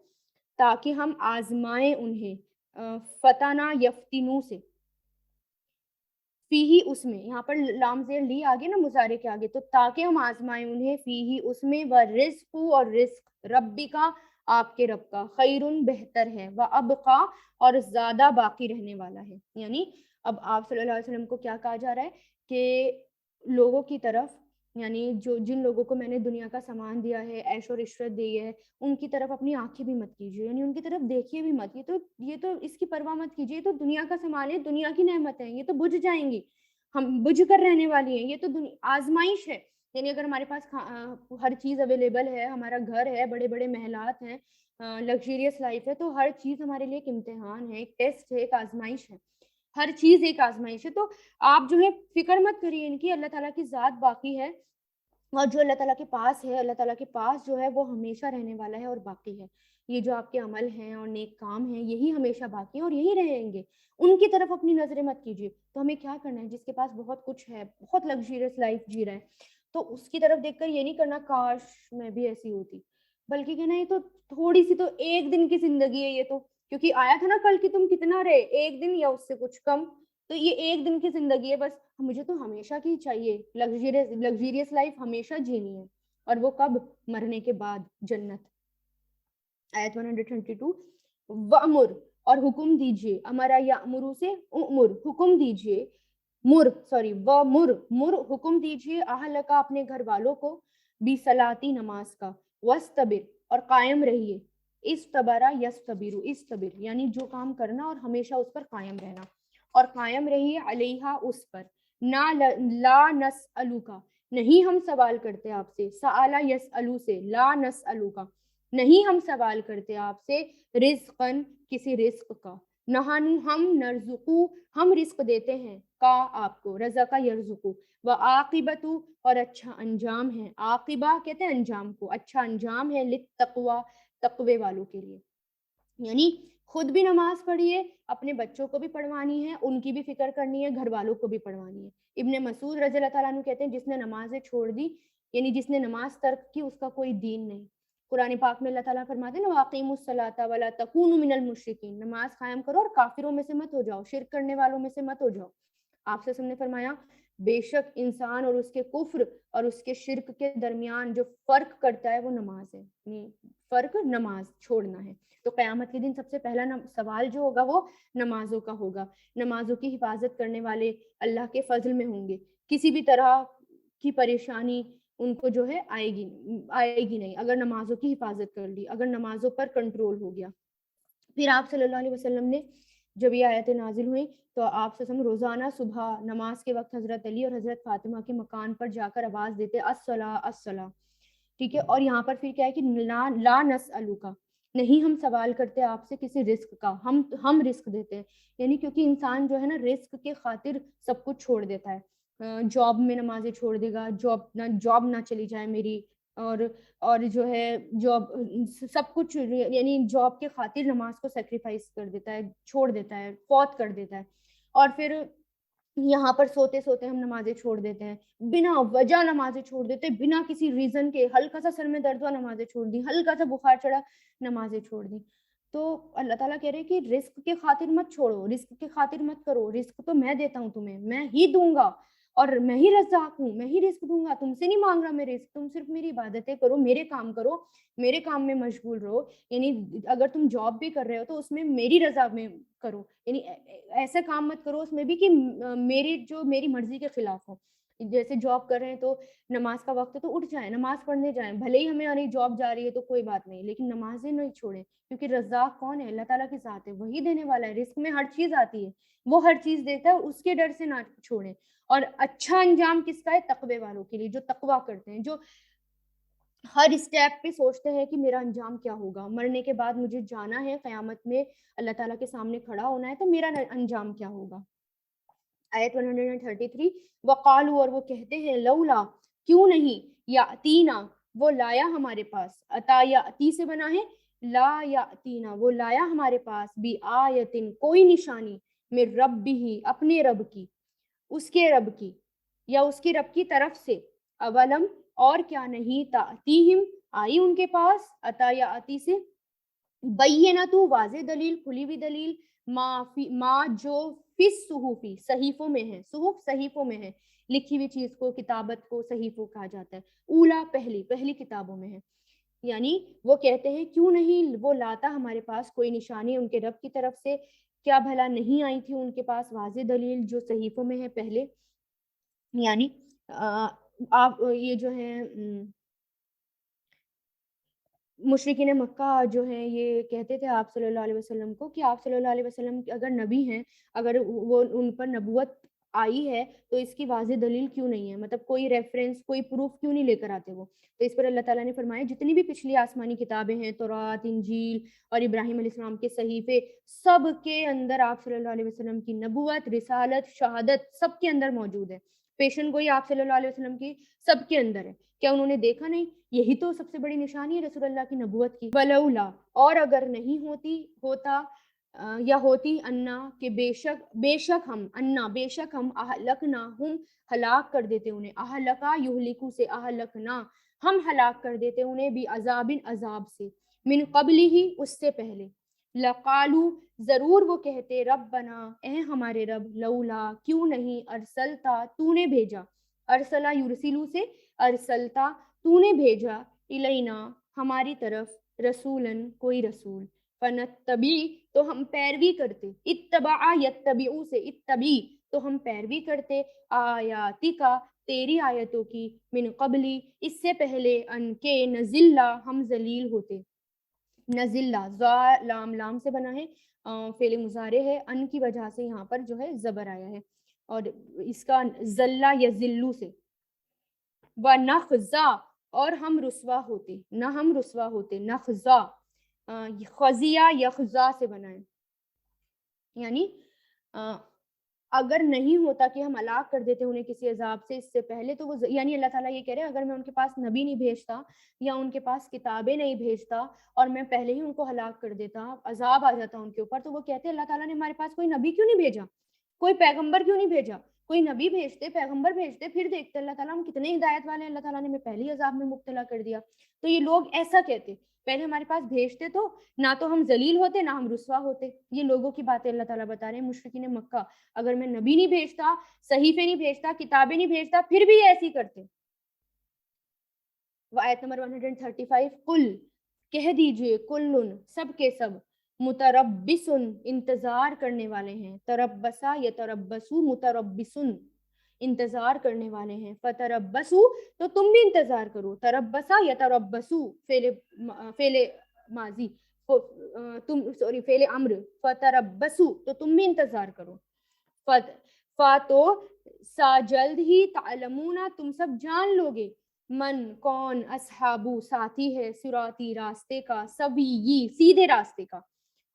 تاکہ ہم آزمائیں انہیں، فتنا یفتنو سے، فی ہی اس میں، یہاں پر لام زیر لی آگے نا مضارع کے آگے، تو تاکہ ہم آزمائیں انہیں، فی ہی اس میں، ورزق اور رزق ربی کا آپ کے رب کا، خیرن بہتر ہے، وابقا اور زیادہ باقی رہنے والا ہے، یعنی اب آپ صلی اللہ علیہ وسلم کو کیا کہا جا رہا ہے کہ لوگوں کی طرف، یعنی جو جن لوگوں کو میں نے دنیا کا سامان دیا ہے، عیش و عشرت دی ہے، ان کی طرف اپنی آنکھیں بھی مت کیجیے، یعنی ان کی طرف دیکھیے بھی مت، یہ تو اس کی پرواہ مت کیجیے، یہ تو دنیا کا سامان ہے، دنیا کی نعمت ہے، یہ تو بجھ جائیں گی، ہم بجھ کر رہنے والی ہیں، یہ تو آزمائش ہے، یعنی اگر ہمارے پاس ہر چیز اویلیبل ہے، ہمارا گھر ہے، بڑے بڑے محلات ہیں، لگژریس لائف ہے، تو ہر چیز ہمارے لیے ایک امتحان ہے، ایک ٹیسٹ ہے، ایک آزمائش ہے، ہر چیز ایک آزمائش ہے، تو آپ جو ہے فکر مت کریے ان کی، اللہ تعالیٰ کی ذات باقی ہے، اور جو اللہ تعالیٰ کے پاس ہے، اللہ تعالیٰ کے پاس جو ہے وہ ہمیشہ رہنے والا ہے اور باقی ہے، یہ جو آپ کے عمل ہیں اور نیک کام ہیں یہی ہمیشہ باقی ہیں اور یہی رہیں گے، ان کی طرف اپنی نظریں مت کیجیے، تو ہمیں کیا کرنا ہے، جس کے پاس بہت کچھ ہے، بہت لگژریس لائف جی رہا ہے، تو اس کی طرف دیکھ کر یہ نہیں کرنا کاش میں بھی ایسی ہوتی، بلکہ کہنا یہ تو تھوڑی سی تو ایک دن کی زندگی ہے، یہ تو کیونکہ آیا تھا نا کل کہ تم کتنا رہے، ایک دن یا اس سے کچھ کم، تو یہ ایک دن کی زندگی ہے بس، مجھے تو ہمیشہ کی چاہیے، لگژریس لائف ہمیشہ جینی ہے، اور وہ کب؟ مرنے کے بعد، جنت۔ آیت 132، وَأْمُرْ اور حکم دیجئے، امرا یأمرو سے امر حکم دیجئے، مر حکم دیجئے، اہلکا اپنے گھر والوں کو، بِصَلَاتی نماز کا، وَاسْتَبِرْ اور قائم رہیے، استبرا یستبر، استبر یعنی جو کام کرنا اور ہمیشہ اس پر قائم رہنا، اور قائم رہیے، علیہا اس پر، لا نسألوکا نہیں ہم سوال کرتے آپ سے، سآلا یسألو سے، لا نسألوکا نہیں ہم سوال کرتے آپ سے، رزقاً کسی رزق کا، نحن ہم، نرزقو ہم رزق دیتے ہیں، کا آپ کو، رزقا یرزقو، وعاقبۃ اور اچھا انجام ہے، عاقبہ کہتے ہیں انجام کو، اچھا انجام ہے، للتقوی تقوی والوں کے لیے، یعنی خود بھی نماز پڑھیے، اپنے بچوں کو بھی پڑھوانی ہے، ان کی بھی فکر کرنی ہے، گھر والوں کو بھی پڑھوانی ہے۔ ابن مسعود رضی اللہ تعالیٰ عنہ کہتے ہیں جس نے نمازیں چھوڑ دی، یعنی جس نے نماز ترک کی، اس کا کوئی دین نہیں۔ قرآن پاک میں اللہ تعالیٰ فرماتے ہیں نا، وَأَقِیمُوا الصَّلَاةَ وَلَا تَكُونُوا مِنَ الْمُشْرِکِینَ، نماز قائم کرو اور کافروں میں سے مت ہو جاؤ، شرک کرنے والوں میں سے مت ہو جاؤ۔ آپ سے نے فرمایا بے شک انسان اور اس کے کفر اور اس کے شرک کے درمیان جو فرق کرتا ہے وہ نماز ہے، یعنی فرق نماز چھوڑنا ہے۔ تو قیامت کے دن سب سے پہلا سوال جو ہوگا وہ نمازوں کا ہوگا، نمازوں کی حفاظت کرنے والے اللہ کے فضل میں ہوں گے، کسی بھی طرح کی پریشانی ان کو جو ہے آئے گی نہیں، اگر نمازوں کی حفاظت کر لی، اگر نمازوں پر کنٹرول ہو گیا۔ پھر آپ صلی اللہ علیہ وسلم نے جب یہ آیتیں نازل ہوئیں تو آپ صلی اللہ علیہ وسلم روزانہ صبح نماز کے وقت حضرت علی اور حضرت فاطمہ کے مکان پر جا کر آواز دیتے الصلاۃ الصلاۃ، ٹھیک ہے، اور یہاں پر پھر کیا ہے کہ لا نسألوک نہیں ہم سوال کرتے آپ سے کسی رزق کا، ہم رزق دیتے ہیں، یعنی کیونکہ انسان جو ہے نا رزق کے خاطر سب کچھ چھوڑ دیتا ہے، جاب میں نمازیں چھوڑ دے گا، جاب نہ چلی جائے میری، اور جو ہے جاب سب کچھ، یعنی جاب کے خاطر نماز کو سیکریفائس کر دیتا ہے، چھوڑ دیتا ہے، فوت کر دیتا ہے، اور پھر یہاں پر سوتے سوتے ہم نمازیں چھوڑ دیتے ہیں، بنا وجہ نمازیں چھوڑ دیتے ہیں، بنا کسی ریزن کے، ہلکا سا سر میں درد ہوا نمازیں چھوڑ دی، ہلکا سا بخار چڑھا نمازیں چھوڑ دی۔ تو اللہ تعالیٰ کہہ رہے کہ رزق کے خاطر مت چھوڑو، رزق کے خاطر مت کرو، رزق تو میں دیتا ہوں تمہیں، میں ہی دوں گا، اور میں ہی رزاق ہوں، میں ہی رزق دوں گا، تم سے نہیں مانگ رہا میں رزق، تم صرف میری عبادتیں کرو، میرے کام کرو، میرے کام میں مشغول رہو، یعنی اگر تم جاب بھی کر رہے ہو تو اس میں میری رضا میں کرو، یعنی ایسے کام مت کرو اس میں بھی کہ میری مرضی کے خلاف ہو۔ جیسے جاب کر رہے ہیں تو نماز کا وقت ہے تو اٹھ جائیں، نماز پڑھنے جائیں، بھلے ہی ہمیں ارے جاب جا رہی ہے تو کوئی بات نہیں، لیکن نمازیں نہیں چھوڑیں، کیونکہ رزاق کون ہے؟ اللہ تعالیٰ کے ساتھ ہے، وہی دینے والا ہے، رزق میں ہر چیز آتی ہے، وہ ہر چیز دیتا ہے، اس کے ڈر سے نہ چھوڑیں۔ اور اچھا انجام کس کا ہے؟ تقوی والوں کے لیے، جو تقوی کرتے ہیں، جو ہر اسٹیپ پہ سوچتے ہیں کہ میرا انجام کیا ہوگا، مرنے کے بعد مجھے جانا ہے، قیامت میں اللہ تعالیٰ کے سامنے کھڑا ہونا ہے، تو میرا انجام کیا ہوگا۔ آیت 133 وقالو، اور وہ کہتے ہیں، لولا، کیوں نہیں، یاتینا، وہ لایا ہمارے پاس، اتا یاتی سے بنا ہے لا یاتینا، وہ لایا ہمارے پاس، بھی آیتن، کوئی نشانی، من ربہ، اپنے رب کی، اس کے رب کی، یا اس کی رب کی طرف سے، اولم، اور کیا نہیں، تاتیہم، آئی ان کے پاس، اتا یاتی سے، بینہ، واضح دلیل، کھلی ہوئی دلیل، ما جو فی الصحف، صحیفوں میں ہے، صحف صحیفوں میں ہے، لکھی ہوئی چیز کو، کتابت کو صحیفوں کہا جاتا ہے، اولا، پہلی کتابوں میں ہے، یعنی وہ کہتے ہیں کیوں نہیں وہ لاتا ہمارے پاس کوئی نشانی ان کے رب کی طرف سے، کیا بھلا نہیں آئی تھی ان کے پاس واضح دلیل جو صحیفوں میں ہے پہلے، یعنی آپ یہ جو ہے مشرکین مکہ جو ہیں یہ کہتے تھے آپ صلی اللہ علیہ وسلم کو کہ آپ صلی اللہ علیہ وسلم اگر نبی ہیں، اگر وہ ان پر نبوت آئی ہے تو اس کی واضح دلیل کیوں نہیں ہے، مطلب کوئی ریفرنس، کوئی پروف کیوں نہیں لے کر آتے وہ، تو اس پر اللہ تعالیٰ نے فرمایا جتنی بھی پچھلی آسمانی کتابیں ہیں، تورات، انجیل اور ابراہیم علیہ السلام کے صحیفے، سب کے اندر آپ صلی اللہ علیہ وسلم کی نبوت، رسالت، شہادت سب کے اندر موجود ہے، پیشن گوئی آپ صلی اللہ علیہ وسلم کی سب کے اندر ہے، کیا انہوں نے دیکھا نہیں؟ یہی تو سب سے بڑی نشانی ہے رسول اللہ کی نبوت کی، ولولا، اور اگر نہیں ہوتا یا ہوتی، انا، کہ بے شک ہم، انا، بے شک ہم، اہلکنا، ہم ہلاک کر دیتے انہیں، اہلکا یہلکو سے، اہلکنا، ہم ہلاک کر دیتے انہیں، بھی عذاب، عذاب سے، من قبل ہی، اس سے پہلے، لقالو، ضرور وہ کہتے، ربنا، اے ہمارے رب، لولا، کیوں نہیں، ارسلتا، تو نے بھیجا، ارسلا یرسلو سے، ارسلتا، تو نے بھیجا، الینا، ہماری طرف، رسولن، کوئی رسول، فنتبی، تو ہم پیروی کرتے، اتبع یتبعو سے، اتبی، تو ہم پیروی کرتے، آیاتی کا، تیری آیتوں کی، من قبلی، اس سے پہلے، ان کے، نزلہ، ہم ذلیل ہوتے، نزلہ، لام سے بنا ہے، فعل مضارع ہے، ان کی وجہ سے یہاں پر جو ہے زبر آیا ہے، اور اس کا ذلہ یا ذلو سے، وَنَخْزَا، اور ہم رسوا ہوتے، نہ ہم رسوا ہوتے، نخزا، خزیہ یخزا سے بنا ہے، یعنی اگر نہیں ہوتا کہ ہم ہلاک کر دیتے انہیں کسی عذاب سے اس سے پہلے، تو وہ یعنی اللہ تعالیٰ یہ کہہ رہے ہیں اگر میں ان کے پاس نبی نہیں بھیجتا یا ان کے پاس کتابیں نہیں بھیجتا اور میں پہلے ہی ان کو ہلاک کر دیتا، عذاب آ جاتا ان کے اوپر، تو وہ کہتے ہیں اللہ تعالیٰ نے ہمارے پاس کوئی نبی کیوں نہیں بھیجا، کوئی پیغمبر کیوں نہیں بھیجا، کوئی نبی بھیجتے، پیغمبر بھیجتے، پھر دیکھتے اللہ تعالیٰ ہم کتنے ہدایت والے ہیں، اللہ تعالیٰ نے ہمیں پہلی عذاب میں مبتلا کر دیا، تو یہ لوگ ایسا کہتے، پہلے ہمارے پاس بھیجتے تو نہ تو ہم ذلیل ہوتے نہ ہم رسوا ہوتے، یہ لوگوں کی باتیں اللہ تعالیٰ بتا رہے ہیں مشرکین مکہ، اگر میں نبی نہیں بھیجتا، صحیفے نہیں بھیجتا، کتابیں نہیں بھیجتا، پھر بھی ایسی کرتے۔ آیت نمبر 135 قل، کہہ دیجئے، کلن، سب کے سب، متربسن، انتظار کرنے والے ہیں، تربسا یتربسو، متربسن، انتظار کرنے والے ہیں، فتربسو، تو تم بھی انتظار کرو، تربسا یتربسو، فعل ماضی، فعل امر، فتربسو، تو تم بھی انتظار کرو، فاتو، سا، جلد ہی، تعلمون، تم سب جان لوگے، من، کون، اصحابو، ساتھی ہے، صراطی، راستے کا، سبیی، سیدھے راستے کا،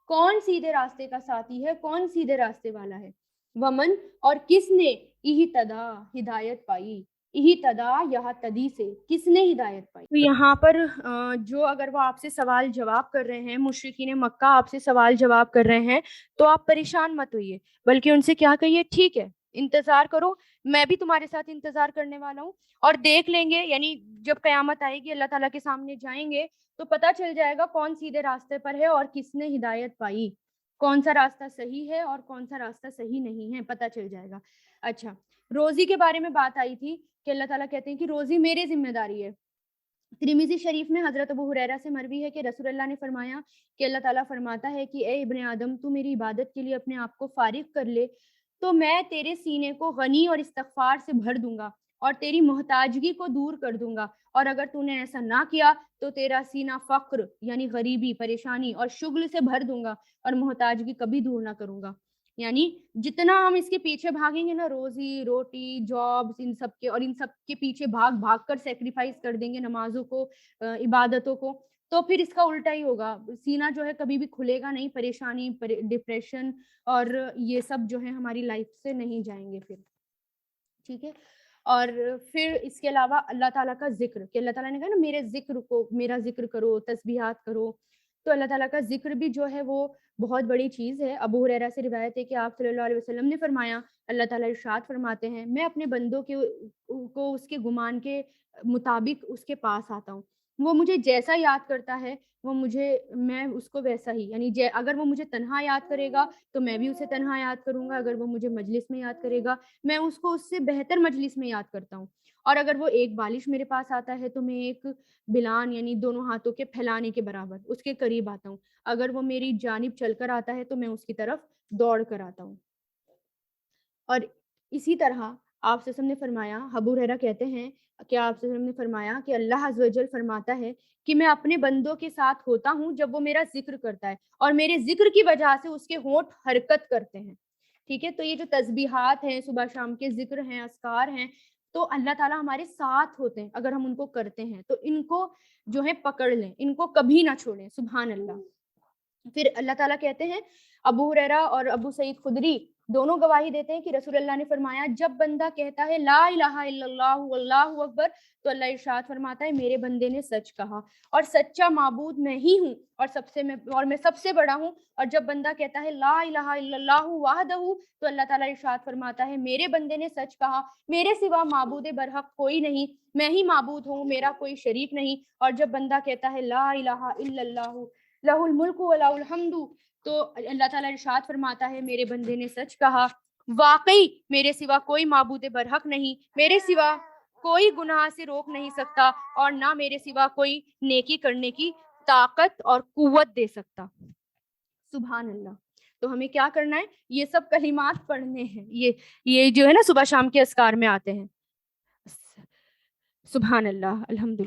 کون سیدھے راستے کا ساتھی ہے، کون سیدھے راستے والا ہے، ومن، اور کس نے، اہتدا، ہدایت پائی، اہتدا، یہاں تدی سے، کس نے ہدایت پائی، تو یہاں پر جو اگر وہ آپ سے سوال جواب کر رہے ہیں، مشرکین مکہ آپ سے سوال جواب کر رہے ہیں، تو آپ پریشان مت ہوئیے، بلکہ ان سے کیا کہیے، ٹھیک ہے، انتظار کرو، میں بھی تمہارے ساتھ انتظار کرنے والا ہوں، اور دیکھ لیں گے، یعنی جب قیامت آئے گی اللہ تعالیٰ کے سامنے جائیں گے تو پتہ چل جائے گا کون سیدھے راستے پر ہے اور کس نے ہدایت پائی، کون سا راستہ صحیح ہے اور کون سا راستہ صحیح نہیں ہے، پتہ چل جائے گا۔ اچھا، روزی کے بارے میں بات آئی تھی کہ اللہ تعالیٰ کہتے ہیں کہ روزی میری ذمہ داری ہے، ترمذی شریف میں حضرت ابو ہریرہ سے مروی ہے کہ رسول اللہ نے فرمایا کہ اللہ تعالیٰ فرماتا ہے کہ اے ابن آدم، تو میری عبادت کے لیے اپنے آپ کو فارغ کر لے تو میں تیرے سینے کو غنی اور استغفار سے بھر دوں گا، اور تیری محتاجگی کو دور کر دوں گا، اور اگر تو نے ایسا نہ کیا تو تیرا سینہ فقر یعنی غریبی، پریشانی اور شغل سے بھر دوں گا، اور محتاجگی کبھی دور نہ کروں گا۔ یعنی جتنا ہم اس کے پیچھے بھاگیں گے نا، روزی روٹی، جابس، ان سب کے، اور ان سب کے پیچھے بھاگ بھاگ کر سیکریفائس کر دیں گے نمازوں کو، عبادتوں کو، تو پھر اس کا الٹا ہی ہوگا، سینہ جو ہے کبھی بھی کھلے گا نہیں، پریشانی، ڈپریشن اور یہ سب جو ہے ہماری لائف سے نہیں جائیں گے پھر، ٹھیک ہے۔ اور پھر اس کے علاوہ اللہ تعالیٰ کا ذکر، کہ اللہ تعالیٰ نے کہا نا میرا ذکر کرو، تسبیحات کرو، تو اللہ تعالیٰ کا ذکر بھی جو ہے وہ بہت بڑی چیز ہے۔ ابو ہریرہ سے روایت ہے کہ آپ صلی اللہ علیہ وسلم نے فرمایا، اللہ تعالیٰ ارشاد فرماتے ہیں، میں اپنے بندوں کو اس کے گمان کے مطابق اس کے پاس آتا ہوں، وہ مجھے جیسا یاد کرتا ہے میں اس کو ویسا ہی، یعنی اگر وہ مجھے تنہا یاد کرے گا تو میں بھی اسے تنہا یاد کروں گا، اگر وہ مجھے مجلس میں یاد کرے گا میں اس کو اس سے بہتر مجلس میں یاد کرتا ہوں، اور اگر وہ ایک بالش میرے پاس آتا ہے تو میں ایک بلان یعنی دونوں ہاتھوں کے پھیلانے کے برابر اس کے قریب آتا ہوں، اگر وہ میری جانب چل کر آتا ہے تو میں اس کی طرف دوڑ کر آتا ہوں۔ اور اسی طرح آپ صلی اللہ علیہ وسلم نے فرمایا، ابو ہریرہ کہتے ہیں کہ آپ صلی اللہ علیہ وسلم نے فرمایا کہ اللہ عز و جل فرماتا ہے کہ میں اپنے بندوں کے ساتھ ہوتا ہوں جب وہ میرا ذکر کرتا ہے، اور میرے ذکر کی وجہ سے اس کے ہونٹ حرکت کرتے ہیں، ٹھیک ہے۔ تو یہ جو تسبیحات ہیں، صبح شام کے ذکر ہیں، اذکار ہیں، تو اللہ تعالیٰ ہمارے ساتھ ہوتے ہیں اگر ہم ان کو کرتے ہیں، تو ان کو جو ہے پکڑ لیں، ان کو کبھی نہ چھوڑیں، سبحان اللہ۔ پھر اللہ تعالیٰ کہتے ہیں، ابو ہریرہ اور ابو سعید خدری دونوں گواہی دیتے ہیں کہ رسول اللہ نے فرمایا، جب بندہ کہتا ہے لا الہ الا اللہ واللہ اکبر تو اللہ ارشاد فرماتا ہے میرے بندے نے سچ کہا، اور سچا معبود میں ہی ہوں، اور میں سب سے بڑا ہوں۔ اور جب بندہ کہتا ہے لا الہ الا اللہ وحدہ تو اللہ تعالیٰ ارشاد فرماتا ہے میرے بندے نے سچ کہا، میرے سوا معبود برحق کوئی نہیں، میں ہی معبود ہوں، میرا کوئی شریک نہیں۔ اور جب بندہ کہتا ہے لا الہ الا اللہ لہ الملک و لہ الحمد تو اللہ تعالیٰ ارشاد فرماتا ہے میرے بندے نے سچ کہا، واقعی میرے سوا کوئی معبود برحق نہیں، میرے سوا کوئی گناہ سے روک نہیں سکتا، اور نہ میرے سوا کوئی نیکی کرنے کی طاقت اور قوت دے سکتا۔ سبحان اللہ۔ تو ہمیں کیا کرنا ہے؟ یہ سب کلمات پڑھنے ہیں، یہ جو ہے نا صبح شام کے اذکار میں آتے ہیں۔ سبحان اللہ، الحمدللہ۔